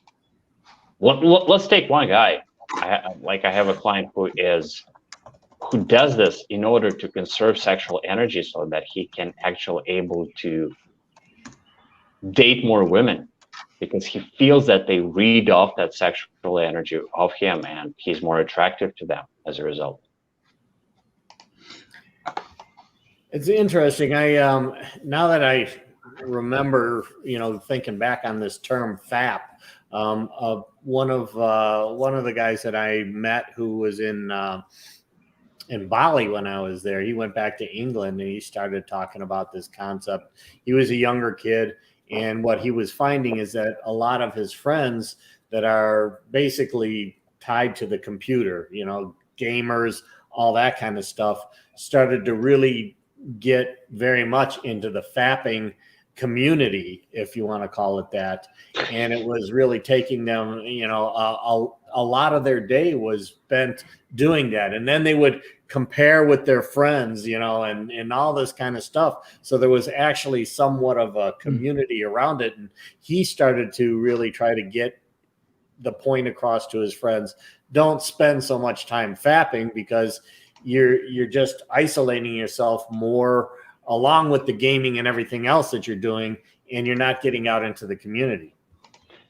S6: Let's take one guy. I have a client who does this in order to conserve sexual energy so that he can actually able to date more women, because he feels that they read off that sexual energy of him and he's more attractive to them as a result.
S4: It's interesting. I now that I remember, thinking back on this term FAP, one of the guys that I met who was in in Bali when I was there. He went back to England and he started talking about this concept. He was a younger kid, and what he was finding is that a lot of his friends that are basically tied to the computer, gamers, all that kind of stuff, started to really get very much into the fapping community, if you want to call it that. And it was really taking them, a lot of their day was spent doing that. And then they would compare with their friends, and all this kind of stuff. So there was actually somewhat of a community around it. And he started to really try to get the point across to his friends: don't spend so much time fapping, because you're just isolating yourself more, along with the gaming and everything else that you're doing, and you're not getting out into the community.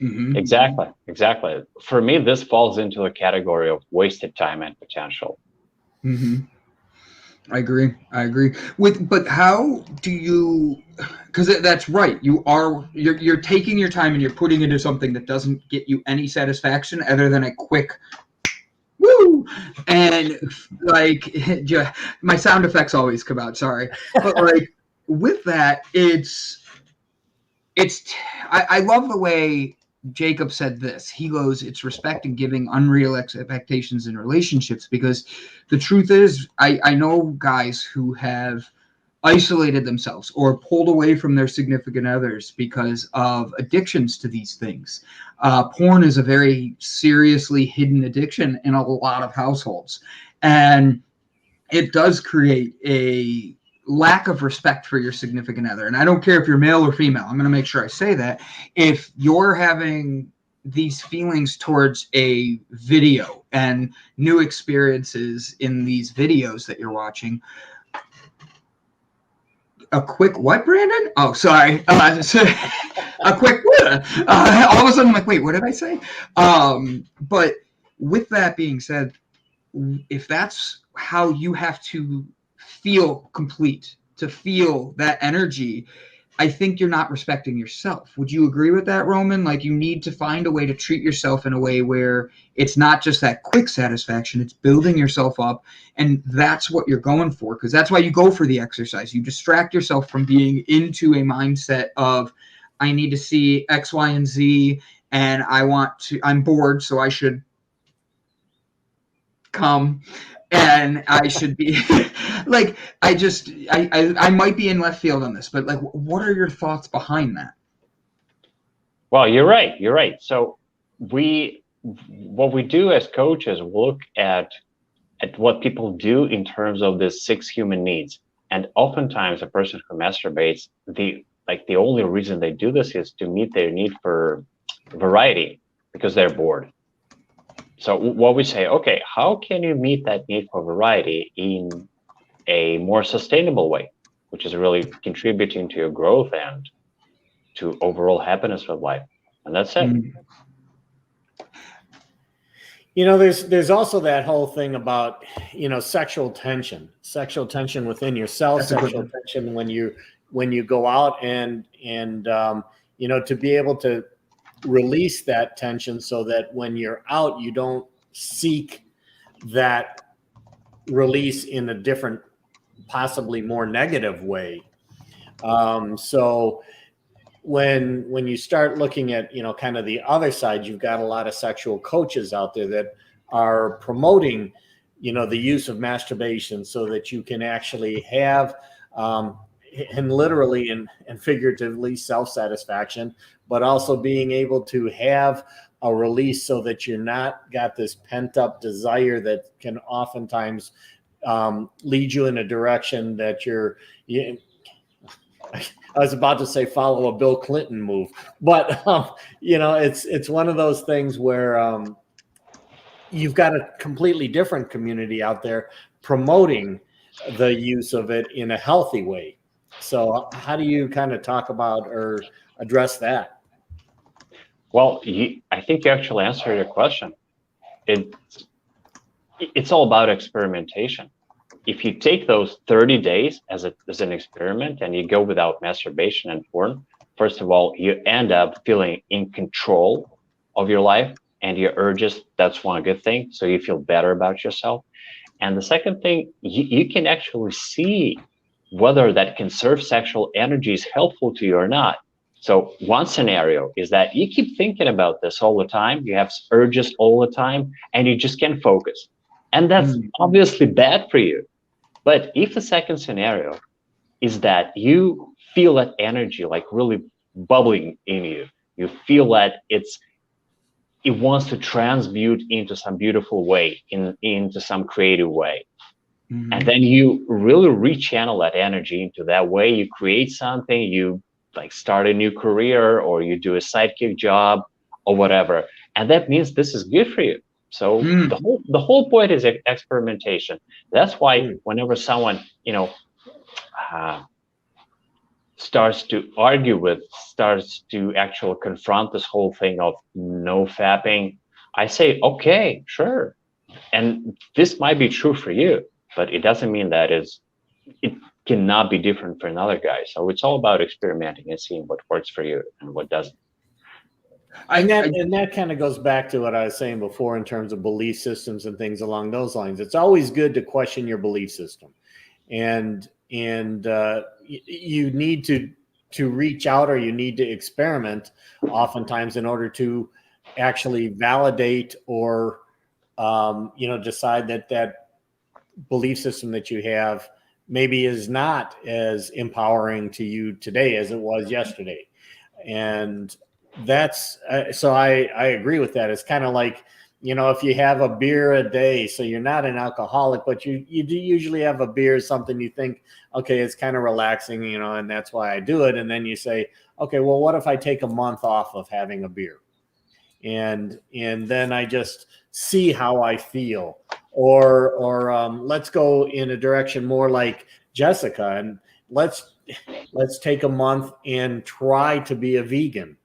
S3: Mm-hmm.
S6: Exactly. For me, this falls into a category of wasted time and potential.
S3: Mm-hmm. I agree. But how do you? Because that's right. You're taking your time and you're putting into something that doesn't get you any satisfaction other than a quick woo, and like my sound effects always come out. Sorry, but like with that, I love the way Jacob said this. He goes, it's respect and giving unreal expectations in relationships, because the truth is, I know guys who have isolated themselves or pulled away from their significant others because of addictions to these things. Porn is a very seriously hidden addiction in a lot of households, and it does create a lack of respect for your significant other. And I don't care if you're male or female. I'm going to make sure I say that. If you're having these feelings towards a video and new experiences in these videos that you're watching, a quick what, Brandon? Oh, sorry. A quick what? All of a sudden I'm like, wait, what did I say? But with that being said, if that's how you have to feel complete, to feel that energy, I think you're not respecting yourself. Would you agree with that, Roman? Like, you need to find a way to treat yourself in a way where it's not just that quick satisfaction, it's building yourself up, and that's what you're going for, because that's why you go for the exercise. You distract yourself from being into a mindset of, I need to see X, Y, and Z, and I'm bored, so I should come, and I should be like, I might be in left field on this, but like, what are your thoughts behind that?
S6: Well, you're right. So what we do as coaches, look at what people do in terms of the 6 human needs. And oftentimes a person who masturbates, the only reason they do this is to meet their need for variety, because they're bored. So what we say, okay, how can you meet that need for variety in a more sustainable way, which is really contributing to your growth and to overall happiness with life? And that's it.
S4: There's also that whole thing about, sexual tension within yourself, sexual tension when you go out and to be able to release that tension, so that when you're out, you don't seek that release in a different, possibly more negative way. So when you start looking at, kind of the other side, you've got a lot of sexual coaches out there that are promoting, the use of masturbation, so that you can actually have, and literally and figuratively, self-satisfaction, but also being able to have a release, so that you're not got this pent-up desire that can oftentimes lead you in a direction that I was about to say follow a Bill Clinton move, but it's one of those things where you've got a completely different community out there promoting the use of it in a healthy way. So how do you kind of talk about or address that?
S6: Well, I think you actually answered your question. It's all about experimentation. If you take those 30 days as an experiment and you go without masturbation and porn, first of all, you end up feeling in control of your life and your urges. That's one good thing. So you feel better about yourself. And the second thing, you can actually see whether that conserved sexual energy is helpful to you or not. So one scenario is that you keep thinking about this all the time, you have urges all the time, and you just can't focus. And that's obviously bad for you. But if the second scenario is that you feel that energy like really bubbling in you, you feel that it wants to transmute into some beautiful way, into some creative way. And then you really rechannel that energy into that way. You create something, you like start a new career, or you do a sidekick job or whatever. And that means this is good for you. So the whole point is experimentation. That's why whenever someone, starts to actually confront this whole thing of no fapping, I say, okay, sure. And this might be true for you, but it doesn't mean that it cannot be different for another guy. So it's all about experimenting and seeing what works for you and what doesn't.
S4: And that kind of goes back to what I was saying before in terms of belief systems and things along those lines. It's always good to question your belief system, and you need to reach out, or you need to experiment oftentimes in order to actually validate or decide that belief system that you have maybe is not as empowering to you today as it was yesterday. And that's so I agree with that. It's kind of like, if you have a beer a day, so you're not an alcoholic, but you do usually have a beer, something you think, okay, it's kind of relaxing, and that's why I do it. And then you say, okay, well, what if I take a month off of having a beer? And then I just see how I feel. Or let's go in a direction more like Jessica, and let's take a month and try to be a vegan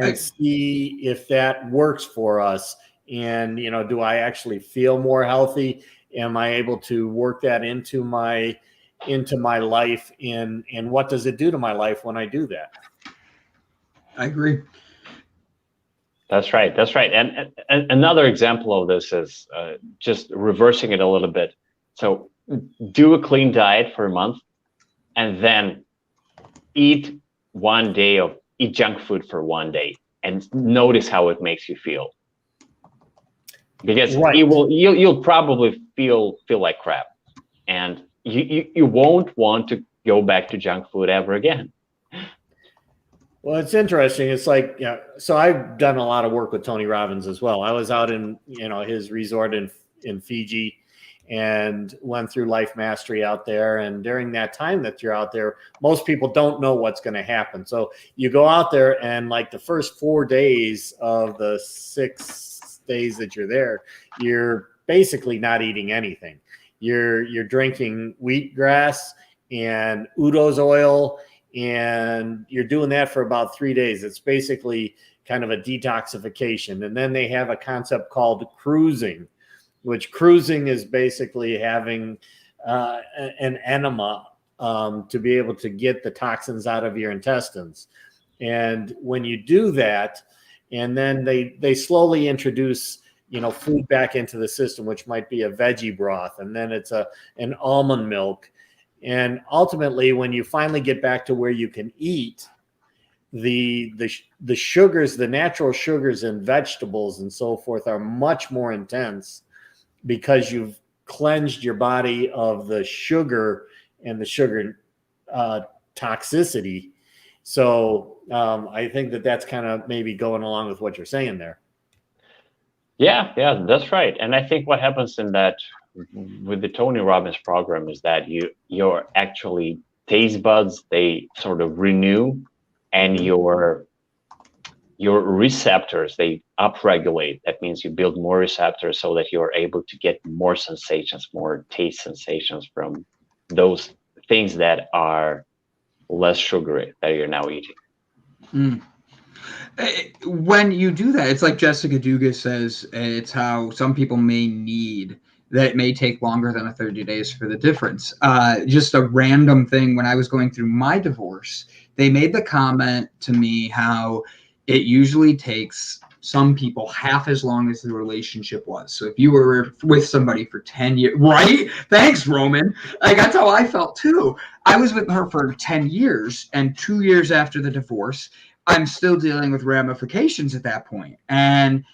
S4: and see if that works for us. And, do I actually feel more healthy? Am I able to work that into my life? And what does it do to my life when I do that?
S3: I agree.
S6: That's right. And another example of this is just reversing it a little bit. So do a clean diet for a month, and then eat junk food for one day, and notice how it makes you feel. Because you'll probably feel like crap, and you won't want to go back to junk food ever again.
S4: Well, it's interesting. It's like, so I've done a lot of work with Tony Robbins as well. I was out in, his resort in Fiji, and went through Life Mastery out there. And during that time that you're out there, most people don't know what's going to happen. So you go out there, and like the first 4 days of the 6 days that you're there, you're basically not eating anything. You're drinking wheatgrass and Udo's oil, and you're doing that for about 3 days. It's basically kind of a detoxification. And then they have a concept called cruising, which cruising is basically having an enema to be able to get the toxins out of your intestines. And when you do that, and then they slowly introduce, food back into the system, which might be a veggie broth, and then it's an almond milk. And ultimately, when you finally get back to where you can eat, the sugars, the natural sugars in vegetables and so forth are much more intense, because you've cleansed your body of the sugar and the sugar toxicity. So I think that's kind of maybe going along with what you're saying there.
S6: Yeah, that's right. And I think what happens in that with the Tony Robbins program is that your actually taste buds, they sort of renew, and your receptors, they upregulate. That means you build more receptors so that you're able to get more sensations, more taste sensations from those things that are less sugary that you're now eating.
S3: When you do that, it's like Jessica Dugas says, it's how some people may need that. It may take longer than 30 days for the difference. Just a random thing, when I was going through my divorce, they made the comment to me how it usually takes some people half as long as the relationship was. So if you were with somebody for 10 years, right? Thanks, Roman. Like, that's how I felt too. I was with her for 10 years, and 2 years after the divorce, I'm still dealing with ramifications at that point. And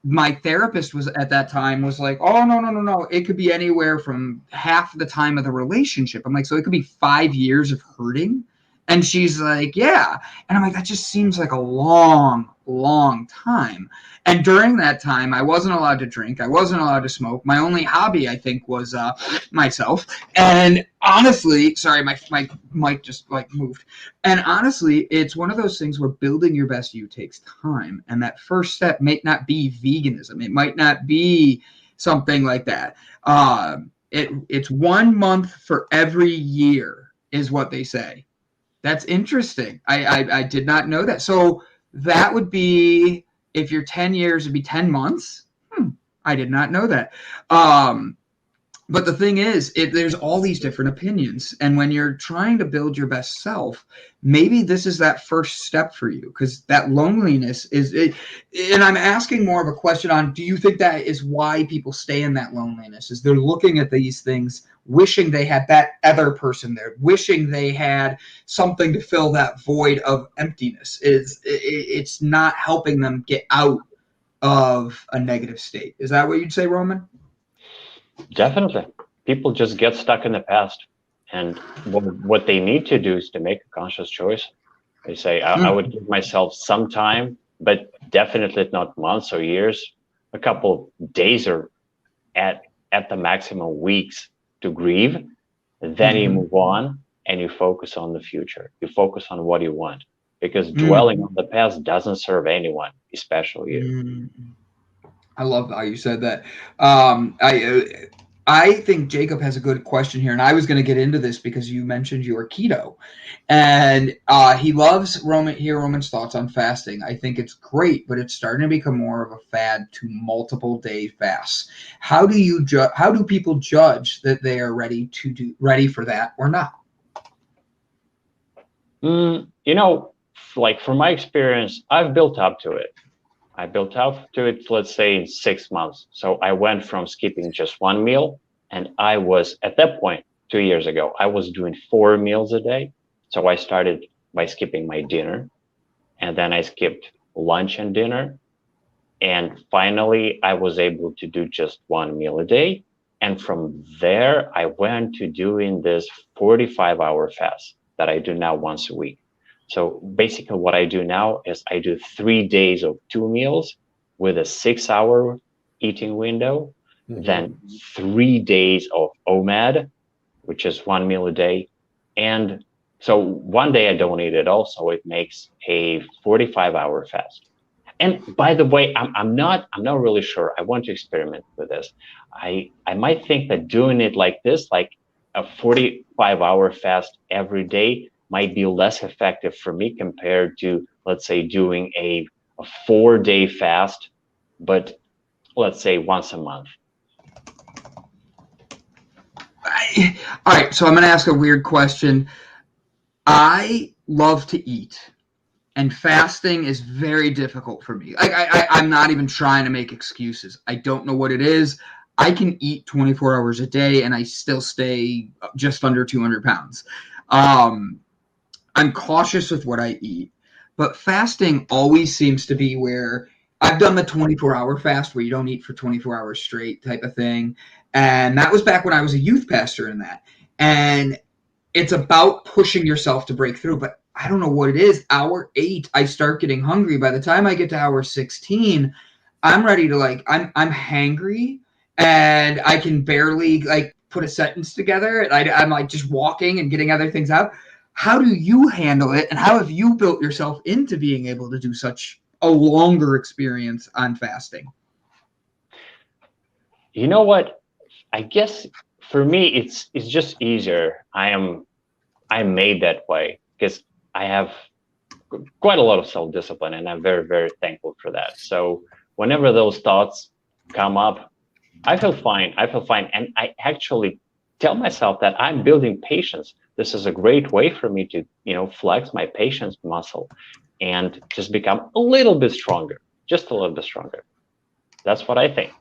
S3: my therapist was at that time was like, oh, no. It could be anywhere from half the time of the relationship. I'm like, so it could be 5 years of hurting. And she's like, yeah. And I'm like, that just seems like a long, long time. And during that time, I wasn't allowed to drink. I wasn't allowed to smoke. My only hobby, I think, was myself. And honestly, sorry, my mic just like moved. And honestly, it's one of those things where building your best you takes time. And that first step may not be veganism. It might not be something like that. It's 1 month for every year is what they say. That's interesting. I did not know that. So that would be, if you're 10 years, it'd be 10 months. I did not know that. But the thing is, there's all these different opinions. And when you're trying to build your best self, maybe this is that first step for you, because that loneliness is it. And I'm asking more of a question on, do you think that is why people stay in that loneliness? Is they're looking at these things, wishing they had that other person there, wishing they had something to fill that void of emptiness. It's not helping them get out of a negative state. Is that what you'd say, Roman?
S6: Definitely. People just get stuck in the past. And what they need to do is to make a conscious choice. They say, I would give myself some time, but definitely not months or years, a couple days or at the maximum weeks to grieve. Then you move on and you focus on the future. You focus on what you want, because dwelling on the past doesn't serve anyone, especially you.
S3: I love how you said that. I think Jacob has a good question here, and I was going to get into this because you mentioned you are keto, and he loves Roman's thoughts on fasting. I think it's great, but it's starting to become more of a fad to multiple day fasts. How do people judge that they are ready for that or not?
S6: Like from my experience, I've built up to it. Let's say, in 6 months. So I went from skipping just one meal, and I was, at that point, 2 years ago, I was doing 4 meals a day. So I started by skipping my dinner, and then I skipped lunch and dinner. And finally, I was able to do just 1 meal a day. And from there, I went to doing this 45-hour fast that I do now once a week. So basically what I do now is I do 3 days of 2 meals with a 6-hour eating window, then 3 days of OMAD, which is 1 meal a day. And so one day I don't eat at all. So it makes a 45-hour fast. And by the way, I'm not really sure. I want to experiment with this. I might think that doing it like this, like a 45-hour fast every day, might be less effective for me compared to, let's say, doing a 4-day fast, but let's say once a month.
S3: All right, so I'm going to ask a weird question. I love to eat, and fasting is very difficult for me. I'm not even trying to make excuses. I don't know what it is. I can eat 24 hours a day, and I still stay just under 200 pounds. I'm cautious with what I eat, but fasting always seems to be where I've done the 24-hour fast where you don't eat for 24 hours straight type of thing. And that was back when I was a youth pastor in that. And it's about pushing yourself to break through. But I don't know what it is. Hour 8, I start getting hungry. By the time I get to hour 16, I'm ready to I'm hangry, and I can barely put a sentence together. And I'm like just walking and getting other things out. How do you handle it, and how have you built yourself into being able to do such a longer experience on fasting?
S6: You know what? I guess for me, it's just easier. I'm made that way because I have quite a lot of self-discipline, and I'm very, very thankful for that. So whenever those thoughts come up, I feel fine. And I actually tell myself that I'm building patience. This is a great way for me to, flex my patience muscle and just become a little bit stronger. just a little bit stronger. That's what I think.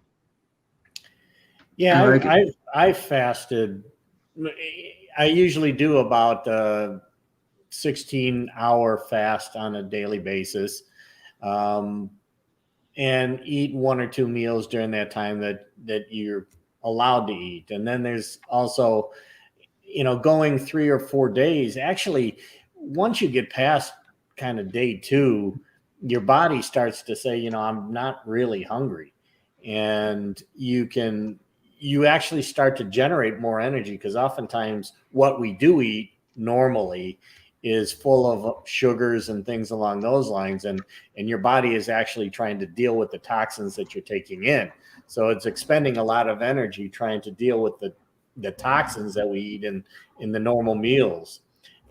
S4: Yeah, I fasted. I usually do about 16-hour fast on a daily basis, and eat 1 or 2 meals during that time that you're allowed to eat. And then there's also, going 3 or 4 days. Actually, once you get past kind of day 2, your body starts to say, I'm not really hungry, and you actually start to generate more energy, because oftentimes what we do eat normally is full of sugars and things along those lines, and your body is actually trying to deal with the toxins that you're taking in. So it's expending a lot of energy trying to deal with the toxins that we eat in the normal meals.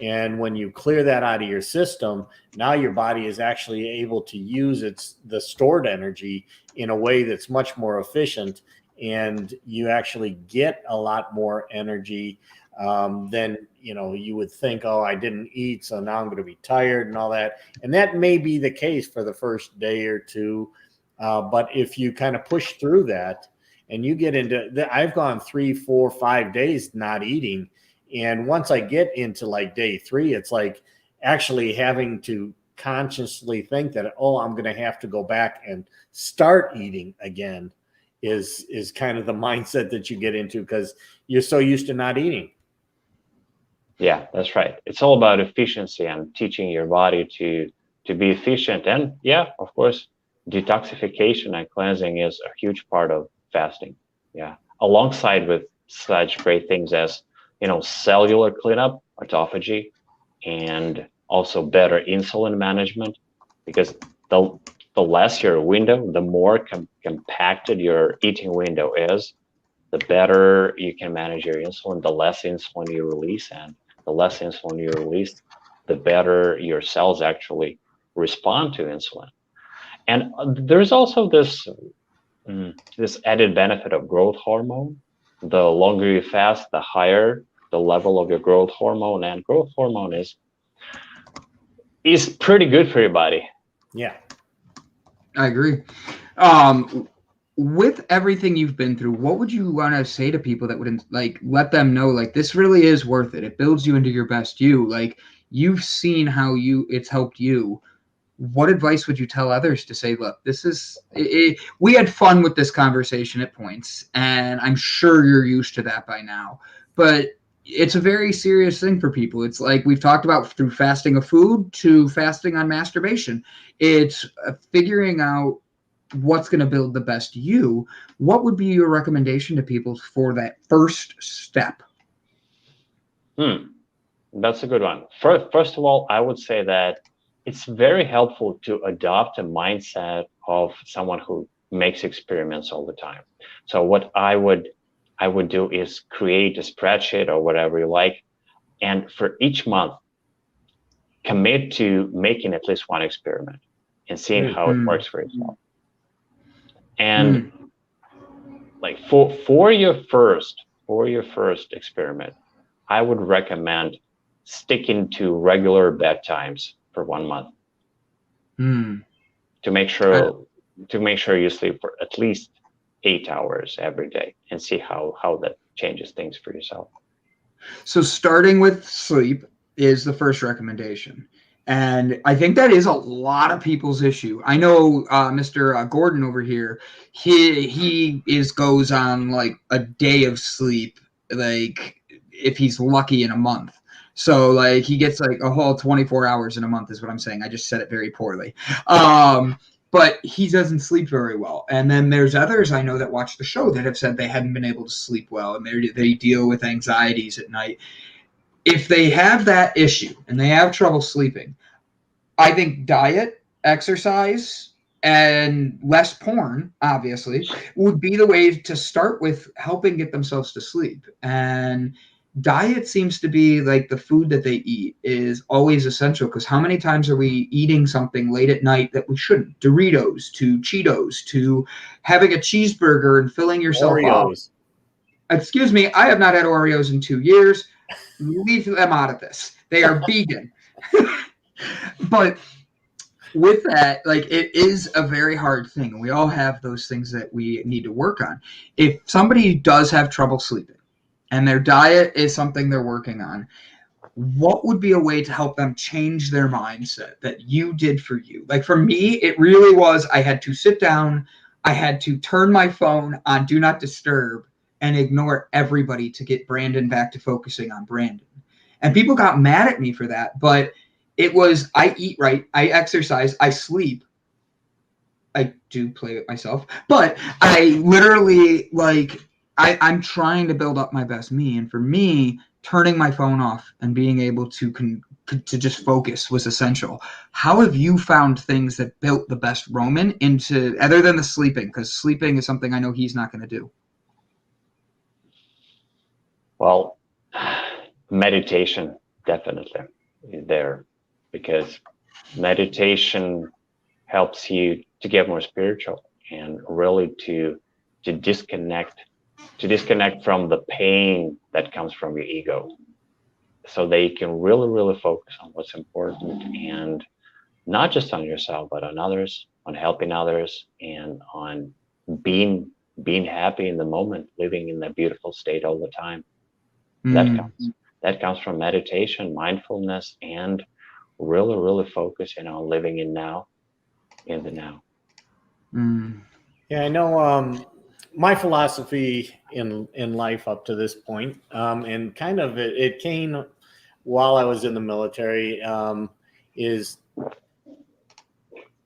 S4: And when you clear that out of your system, now your body is actually able to use the stored energy in a way that's much more efficient, and you actually get a lot more energy than you would think. Oh, I didn't eat, so now I'm going to be tired and all that. And that may be the case for the first day or two, but if you kind of push through that and you get into I've gone 3, 4, 5 days not eating, and once I get into like day 3, it's like actually having to consciously think that, I'm going to have to go back and start eating again is kind of the mindset that you get into, because you're so used to not eating.
S6: Yeah, that's right. It's all about efficiency and teaching your body to be efficient. And yeah, of course, detoxification and cleansing is a huge part of fasting. Yeah, alongside with such great things as cellular cleanup, autophagy, and also better insulin management, because the less your window, the more compacted your eating window is, the better you can manage your insulin, the less insulin you release, and the less insulin you release, the better your cells actually respond to insulin. And there's also this added benefit of growth hormone. The longer you fast, the higher the level of your growth hormone, and growth hormone is pretty good for your body.
S4: Yeah,
S3: I agree. With everything you've been through, what would you want to say to people that would let them know, this really is worth it? It builds you into your best you. You've seen how it's helped you. What advice would you tell others to say, look, this is it? We had fun with this conversation at points, and I'm sure you're used to that by now, but it's a very serious thing for people. It's like we've talked about, through fasting of food to fasting on masturbation. It's figuring out what's going to build the best you. What would be your recommendation to people for that first step?
S6: That's a good one. First of all, I would say that it's very helpful to adopt a mindset of someone who makes experiments all the time. So what I would do is create a spreadsheet or whatever you like, and for each month, commit to making at least one experiment and seeing how it works for yourself. And for your first experiment, I would recommend sticking to regular bedtimes for 1 month to make sure you sleep for at least 8 hours every day, and see how that changes things for yourself.
S3: So starting with sleep is the first recommendation. And I think that is a lot of people's issue. I know Mr. Gordon over here, he goes on a day of sleep, if he's lucky, in a month. So he gets a whole 24 hours in a month is what I'm saying. I just said it very poorly. But he doesn't sleep very well. And then there's others I know that watch the show that have said they hadn't been able to sleep well, and they deal with anxieties at night. If they have that issue and they have trouble sleeping, I think diet, exercise, and less porn, obviously, would be the way to start with helping get themselves to sleep. And diet seems to be the food that they eat is always essential, because how many times are we eating something late at night that we shouldn't? Doritos to Cheetos to having a cheeseburger and filling yourself
S4: Oreos.
S3: up. Excuse me, I have not had Oreos in 2 years. Leave them out of this. They are vegan. But with that, like, it is a very hard thing. And we all have those things that we need to work on. If somebody does have trouble sleeping and their diet is something they're working on, what would be a way to help them change their mindset that you did for you? Like for me, it really was, I had to sit down, I had to turn my phone on Do Not Disturb and ignore everybody to get Brandon back to focusing on Brandon. And people got mad at me for that, but it was, I eat right, I exercise, I sleep. I do play with myself, but I literally, like, I'm trying to build up my best me. And for me, turning my phone off and being able to just focus was essential. How have you found things that built the best Roman into, other than the sleeping? Because sleeping is something I know he's not going to do.
S6: Well, meditation definitely is there, because meditation helps you to get more spiritual and really to disconnect from the pain that comes from your ego, so that you can really focus on what's important, and not just on yourself, but on others, on helping others, and on being happy in the moment, living in that beautiful state all the time. That comes from meditation, mindfulness, and really focusing on living in the now.
S4: Yeah, I know. My philosophy in life up to this point, and kind of it came while I was in the military, is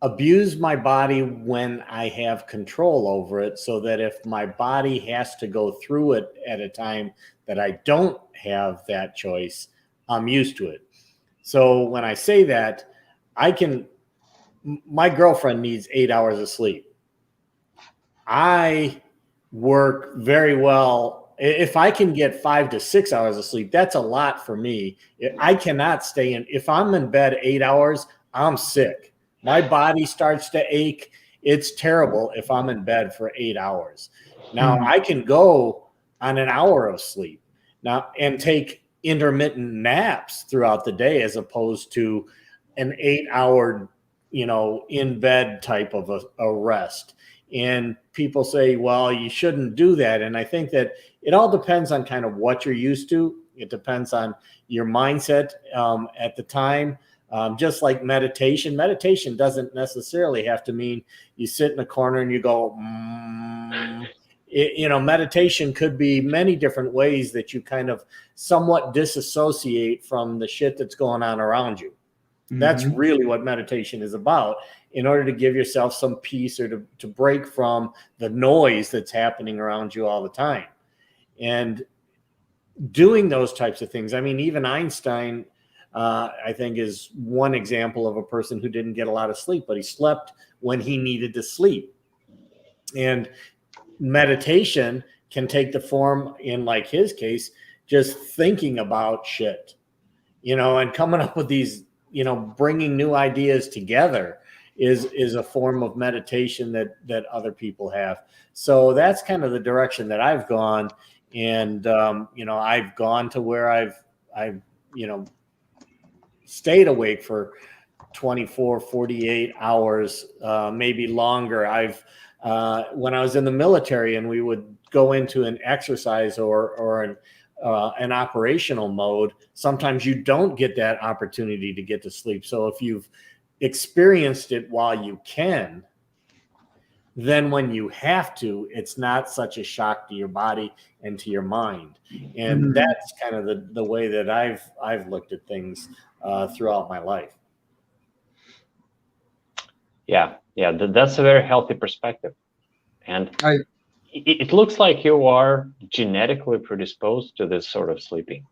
S4: abuse my body when I have control over it, so that if my body has to go through it at a time that I don't have that choice, I'm used to it. So when I say that, my girlfriend needs 8 hours of sleep. I work very well. If I can get 5 to 6 hours of sleep, that's a lot for me. I cannot stay in. If I'm in bed 8 hours, I'm sick. My body starts to ache. It's terrible if I'm in bed for 8 hours. Now, I can go on an hour of sleep now and take intermittent naps throughout the day, as opposed to an 8 hour, in bed type of a rest. And people say, well, you shouldn't do that. And I think that it all depends on kind of what you're used to. It depends on your mindset at the time. Just like meditation. Meditation doesn't necessarily have to mean you sit in a corner and you go, meditation could be many different ways that you kind of somewhat disassociate from the shit that's going on around you. That's really what meditation is about, in order to give yourself some peace, or to break from the noise that's happening around you all the time. And doing those types of things. I mean, even Einstein, I think, is one example of a person who didn't get a lot of sleep, but he slept when he needed to sleep. And meditation can take the form, in like his case, just thinking about shit, and coming up with these, bringing new ideas together is a form of meditation that other people have. So that's kind of the direction that I've gone. And, I've gone to where I've stayed awake for 24, 48 hours, maybe longer. When I was in the military and we would go into an exercise or an operational mode, sometimes you don't get that opportunity to get to sleep. So if you've experienced it while you can, then when you have to, it's not such a shock to your body and to your mind. And that's kind of the way that I've looked at things throughout my life. Yeah,
S6: that's a very healthy perspective. And it looks like you are genetically predisposed to this sort of sleeping,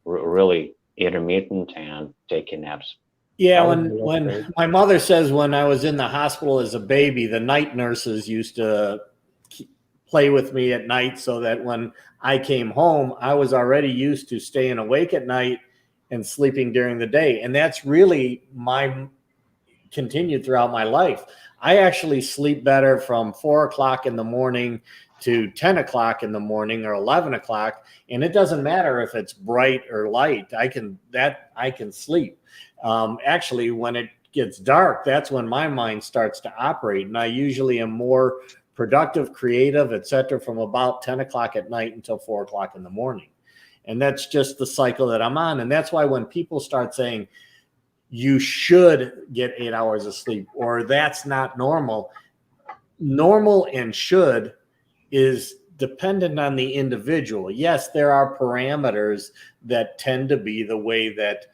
S6: really intermittent and taking naps.
S4: Yeah, when my mother says, when I was in the hospital as a baby, the night nurses used to play with me at night, so that when I came home, I was already used to staying awake at night and sleeping during the day. And that's really continued throughout my life. I actually sleep better from 4 o'clock in the morning to 10 o'clock in the morning, or 11 o'clock. And it doesn't matter if it's bright or light. I can sleep. Actually, when it gets dark, that's when my mind starts to operate. And I usually am more productive, creative, etc., from about 10 o'clock at night until 4 o'clock in the morning. And that's just the cycle that I'm on. And that's why when people start saying you should get 8 hours of sleep, or that's not normal, normal and should is dependent on the individual. Yes, there are parameters that tend to be the way that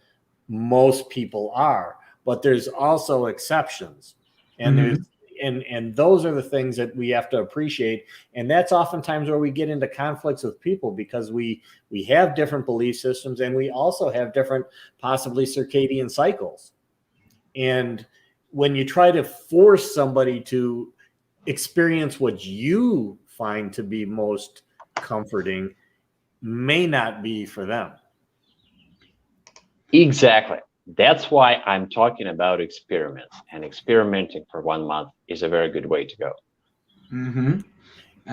S4: most people are, but there's also exceptions. And there's and those are the things that we have to appreciate. And that's oftentimes where we get into conflicts with people, because we have different belief systems, and we also have different possibly circadian cycles. And when you try to force somebody to experience what you find to be most comforting, may not be for them.
S6: Exactly. That's why I'm talking about experiments, and experimenting for 1 month is a very good way to go.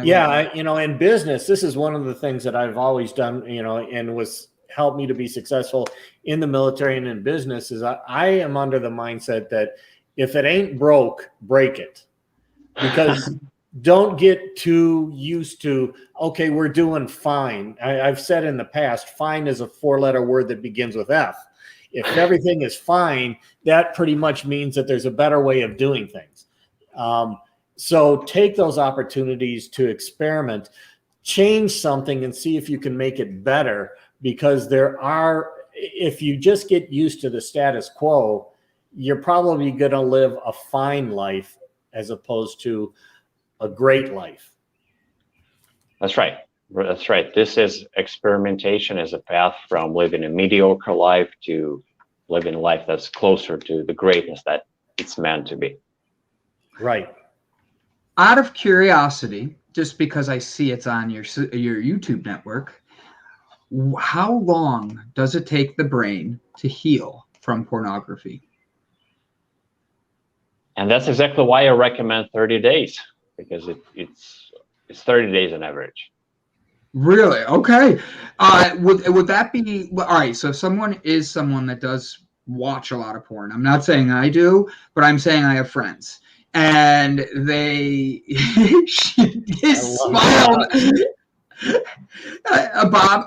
S4: Yeah, in business, this is one of the things that I've always done, and was helped me to be successful in the military and in business, is I am under the mindset that if it ain't broke, break it. Because don't get too used to, okay, we're doing fine. I've said in the past, fine is a 4-letter word that begins with F. If everything is fine, that pretty much means that there's a better way of doing things. So take those opportunities to experiment, change something, and see if you can make it better. Because if you just get used to the status quo, you're probably going to live a fine life as opposed to a great life.
S6: That's right. That's right. This is experimentation as a path from living a mediocre life to living a life that's closer to the greatness that it's meant to be.
S4: Right.
S3: Out of curiosity, just because I see it's on your YouTube network, how long does it take the brain to heal from pornography?
S6: And that's exactly why I recommend 30 days, because it's 30 days on average.
S3: Really? Okay. Would that be all right? So if someone that does watch a lot of porn, I'm not saying I do, but I'm saying I have friends, and they smiled. Bob,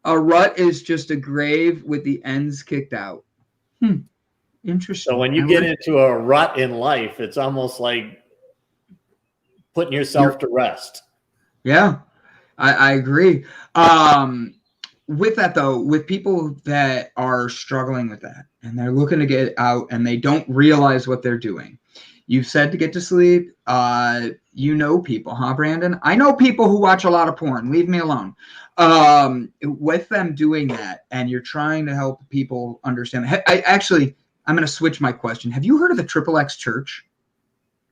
S3: a rut is just a grave with the ends kicked out. Interesting.
S4: So when you get into a rut in life, it's almost like putting yourself to rest.
S3: Yeah, I agree. With that though, with people that are struggling with that and they're looking to get out and they don't realize what they're doing. You've said to get to sleep. People, huh, Brandon? I know people who watch a lot of porn. Leave me alone. With them doing that, and you're trying to help people understand. I'm going to switch my question. Have you heard of the XXX Church?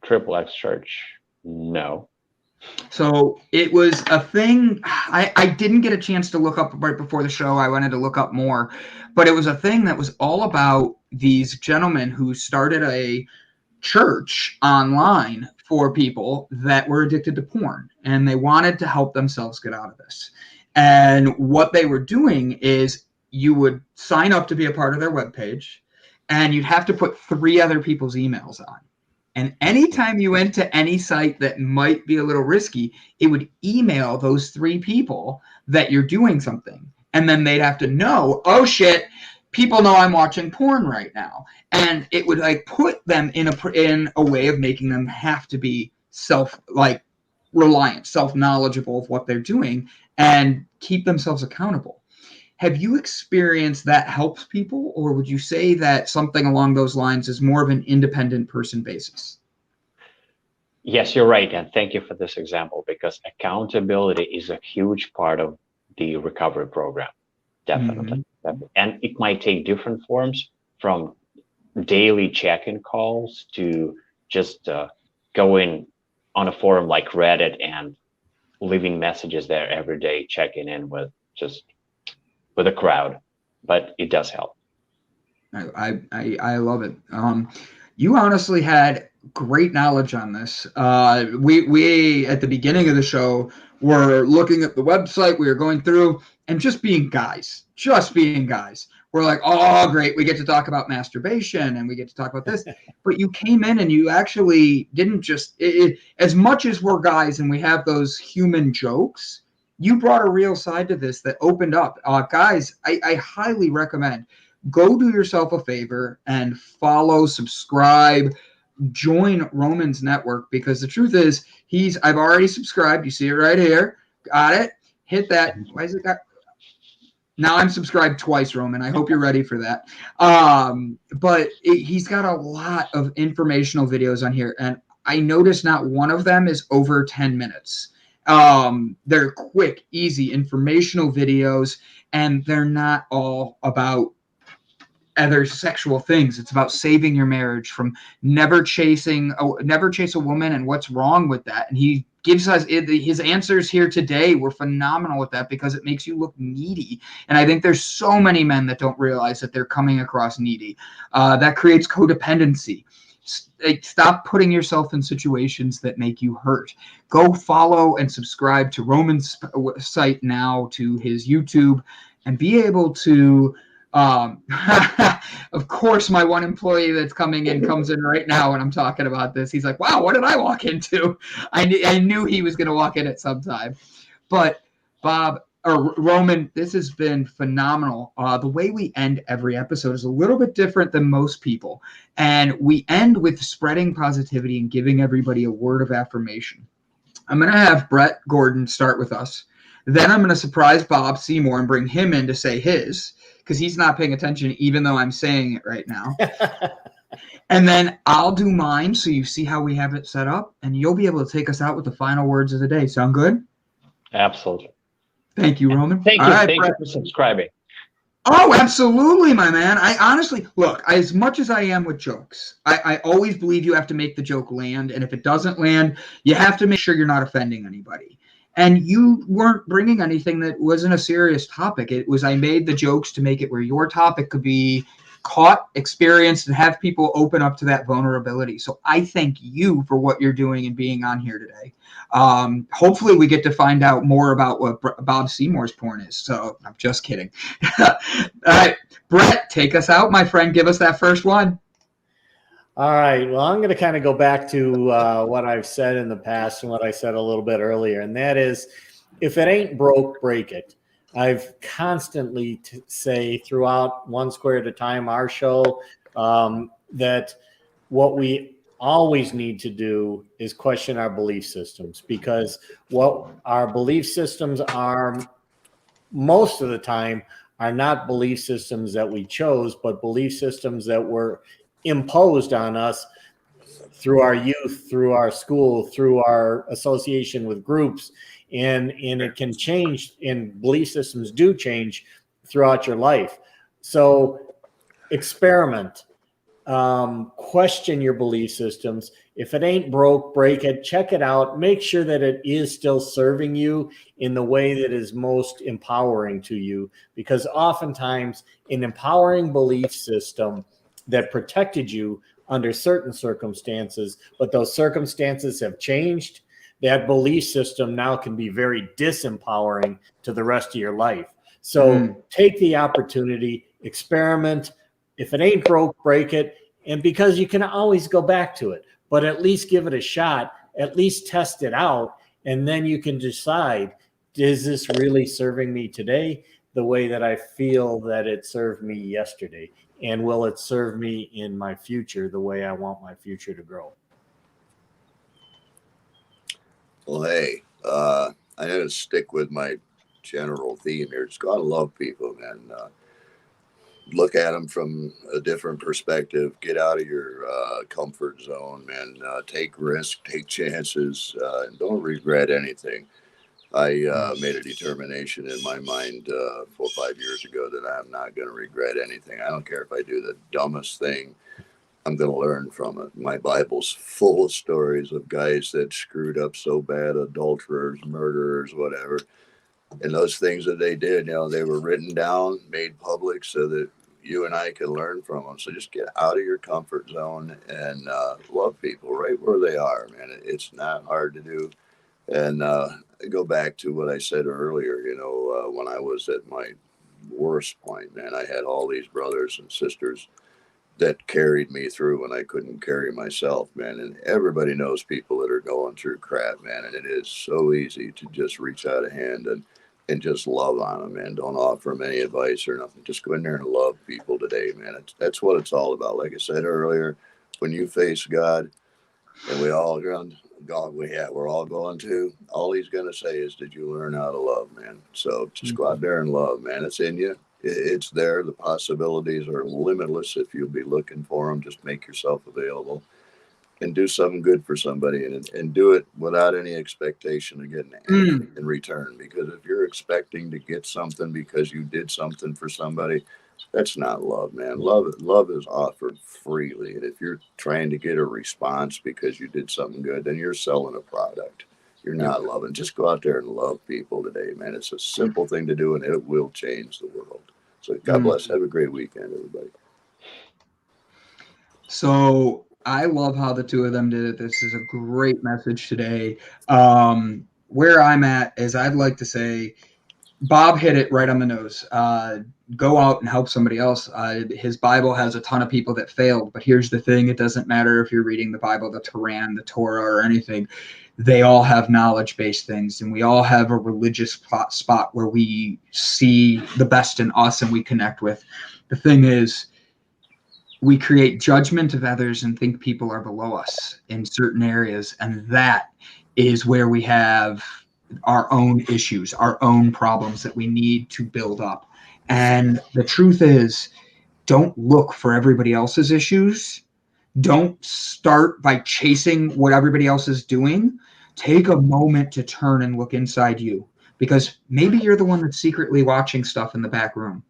S6: XXX Church? No.
S3: So it was a thing. I didn't get a chance to look up right before the show. I wanted to look up more. But it was a thing that was all about these gentlemen who started a church online for people that were addicted to porn. And they wanted to help themselves get out of this. And what they were doing is you would sign up to be a part of their webpage. And you'd have to put 3 other people's emails on. And anytime you went to any site that might be a little risky, it would email those 3 people that you're doing something. And then they'd have to know, oh shit, people know I'm watching porn right now. And it would put them in a way of making them have to be self-reliant, self-knowledgeable of what they're doing and keep themselves accountable. Have you experienced that helps people, or would you say that something along those lines is more of an independent person basis?
S6: Yes, you're right. And thank you for this example, because accountability is a huge part of the recovery program. Definitely. And it might take different forms, from daily check-in calls to just going on a forum like Reddit and leaving messages there every day, checking in with a crowd. But it does help.
S3: I love it. You honestly had great knowledge on this. We at the beginning of the show were looking at the website. We were going through and just being guys. We're we're like, oh, great, we get to talk about masturbation and we get to talk about this. But you came in and you actually didn't just, as much as we're guys and we have those human jokes, you brought a real side to this that opened up. Guys, I highly recommend, go do yourself a favor and follow, subscribe, join Roman's network, because the truth is, I've already subscribed. You see it right here. Got it? Hit that. Why is it got? Now I'm subscribed twice, Roman. I hope you're ready for that. But he's got a lot of informational videos on here, and I noticed not one of them is over 10 minutes. They're quick, easy, informational videos, and they're not all about other sexual things. It's about saving your marriage from never chase a woman and what's wrong with that. And he gives us his answers here today were phenomenal with that, because it makes you look needy. And I think there's so many men that don't realize that they're coming across needy. That creates codependency. Stop putting yourself in situations that make you hurt. Go follow and subscribe to Roman's site now, to his YouTube, and be able to of course, my one employee that's coming in comes in right now when I'm talking about this. He's like, wow, what did I walk into? I knew he was going to walk in at some time. But Bob, or Roman, this has been phenomenal. The way we end every episode is a little bit different than most people. And we end with spreading positivity and giving everybody a word of affirmation. I'm going to have Brett Gordon start with us. Then I'm going to surprise Bob Seymour and bring him in to say his, because he's not paying attention, even though I'm saying it right now. And then I'll do mine, so you see how we have it set up, and you'll be able to take us out with the final words of the day. Sound good?
S6: Absolutely.
S3: Thank you, Roman.
S6: Thank you. Thank you for subscribing.
S3: Oh, absolutely, my man. I honestly, look, as much as I am with jokes, I always believe you have to make the joke land, and if it doesn't land, you have to make sure you're not offending anybody. And you weren't bringing anything that wasn't a serious topic. It was, I made the jokes to make it where your topic could be caught, experienced, and have people open up to that vulnerability. So I thank you for what you're doing and being on here today. Hopefully we get to find out more about what Bob Seymour's porn is. So I'm just kidding. All right, Brett, take us out, my friend. Give us that first one.
S4: All right. Well, I'm going to kind of go back to what I've said in the past and what I said a little bit earlier, and that is, if it ain't broke, break it. I've constantly say throughout One Square at a Time, our show, that what we always need to do is question our belief systems, because what our belief systems are most of the time are not belief systems that we chose, but belief systems that were imposed on us through our youth, through our school, through our association with groups, and it can change, and belief systems do change throughout your life. So experiment, question your belief systems. If it ain't broke, break it. Check it out. Make sure that it is still serving you in the way that is most empowering to you, because oftentimes an empowering belief system that protected you under certain circumstances, but those circumstances have changed, that belief system now can be very disempowering to the rest of your life. So take the opportunity, experiment. If it ain't broke, break it. And because you can always go back to it, but at least give it a shot, at least test it out. And then you can decide, is this really serving me today the way that I feel that it served me yesterday? And will it serve me in my future the way I want my future to grow?
S5: Well, hey, I'm going to stick with my general theme here. It's got to love people, man. Look at them from a different perspective. Get out of your comfort zone, man. Take risks, take chances, and don't regret anything. I made a determination in my mind 4 or 5 years ago that I'm not going to regret anything. I don't care if I do the dumbest thing. I'm going to learn from it. My Bible's full of stories of guys that screwed up so bad, adulterers, murderers, whatever. And those things that they did, they were written down, made public so that you and I can learn from them. So just get out of your comfort zone and love people right where they are, man. It's not hard to do. And go back to what I said earlier, when I was at my worst point, man. I had all these brothers and sisters that carried me through when I couldn't carry myself, man. And everybody knows people that are going through crap, man. And it is so easy to just reach out a hand and just love on them, man. Don't offer them any advice or nothing. Just go in there and love people today, man. That's what it's all about. Like I said earlier, when you face God, and we're all going to, all he's going to say is, did you learn how to love, man? So just go out there and love, man. It's in you. It's there. The possibilities are limitless if you'll be looking for them. Just make yourself available and do something good for somebody, and do it without any expectation of getting anything in return. Because if you're expecting to get something because you did something for somebody, that's not love, man. Love is offered freely. And if you're trying to get a response because you did something good, then you're selling a product. You're not loving. Just go out there and love people today, man. It's a simple thing to do, and it will change the world. So God bless. Have a great weekend, everybody.
S3: So I love how the two of them did it. This is a great message today. Where I'm at is, I'd like to say, Bob hit it right on the nose. Go out and help somebody else. His Bible has a ton of people that failed, but here's the thing. It doesn't matter if you're reading the Bible, the Quran, the Torah, or anything. They all have knowledge-based things, and we all have a religious spot where we see the best in us and we connect with. The thing is, we create judgment of others and think people are below us in certain areas, and that is where we have our own issues, our own problems that we need to build up. And the truth is, don't look for everybody else's issues. Don't start by chasing what everybody else is doing. Take a moment to turn and look inside you, because maybe you're the one that's secretly watching stuff in the back room.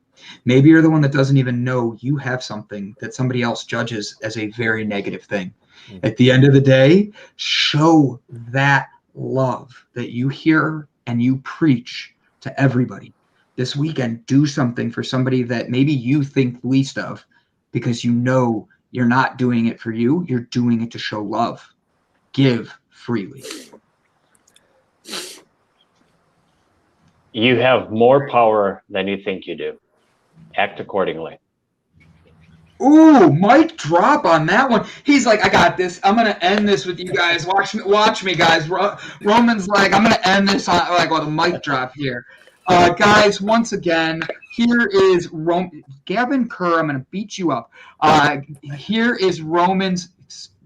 S3: Maybe you're the one that doesn't even know you have something that somebody else judges as a very negative thing. At the end of the day, show that love that you hear and you preach to everybody. This weekend, do something for somebody that maybe you think least of, because you know you're not doing it for you. You're doing it to show love. Give freely.
S6: You have more power than you think you do. Act accordingly.
S3: Ooh, mic drop on that one. He's like, I got this. I'm going to end this with you guys. Watch me, guys. Roman's like, I'm going to end this on with a mic drop here. Guys, once again, here is Gavin Kerr. I'm going to beat you up. Here is Roman's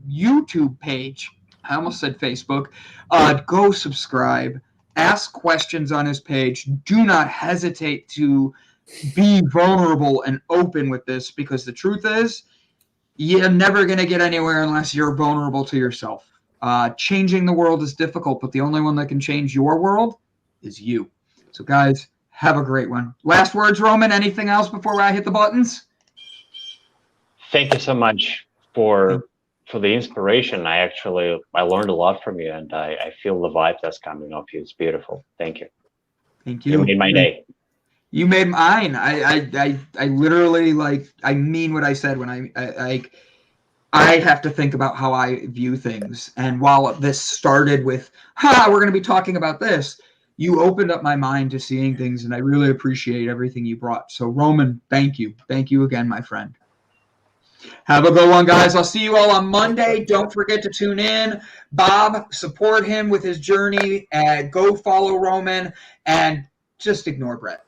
S3: YouTube page. I almost said Facebook. Go subscribe. Ask questions on his page. Do not hesitate to be vulnerable and open with this, because the truth is, you're never going to get anywhere unless you're vulnerable to yourself. Changing the world is difficult, but the only one that can change your world is you. So, guys, have a great one. Last words, Roman? Anything else before I hit the buttons?
S6: Thank you so much for the inspiration. I learned a lot from you, and I feel the vibe that's coming off you. It's beautiful. Thank you.
S3: Thank you.
S6: You made my day.
S3: You made mine. I literally, I mean what I said when I have to think about how I view things. And while this started with, we're going to be talking about this, you opened up my mind to seeing things, and I really appreciate everything you brought. So, Roman, thank you. Thank you again, my friend. Have a good one, guys. I'll see you all on Monday. Don't forget to tune in. Bob, support him with his journey. Go follow Roman, and just ignore Brett.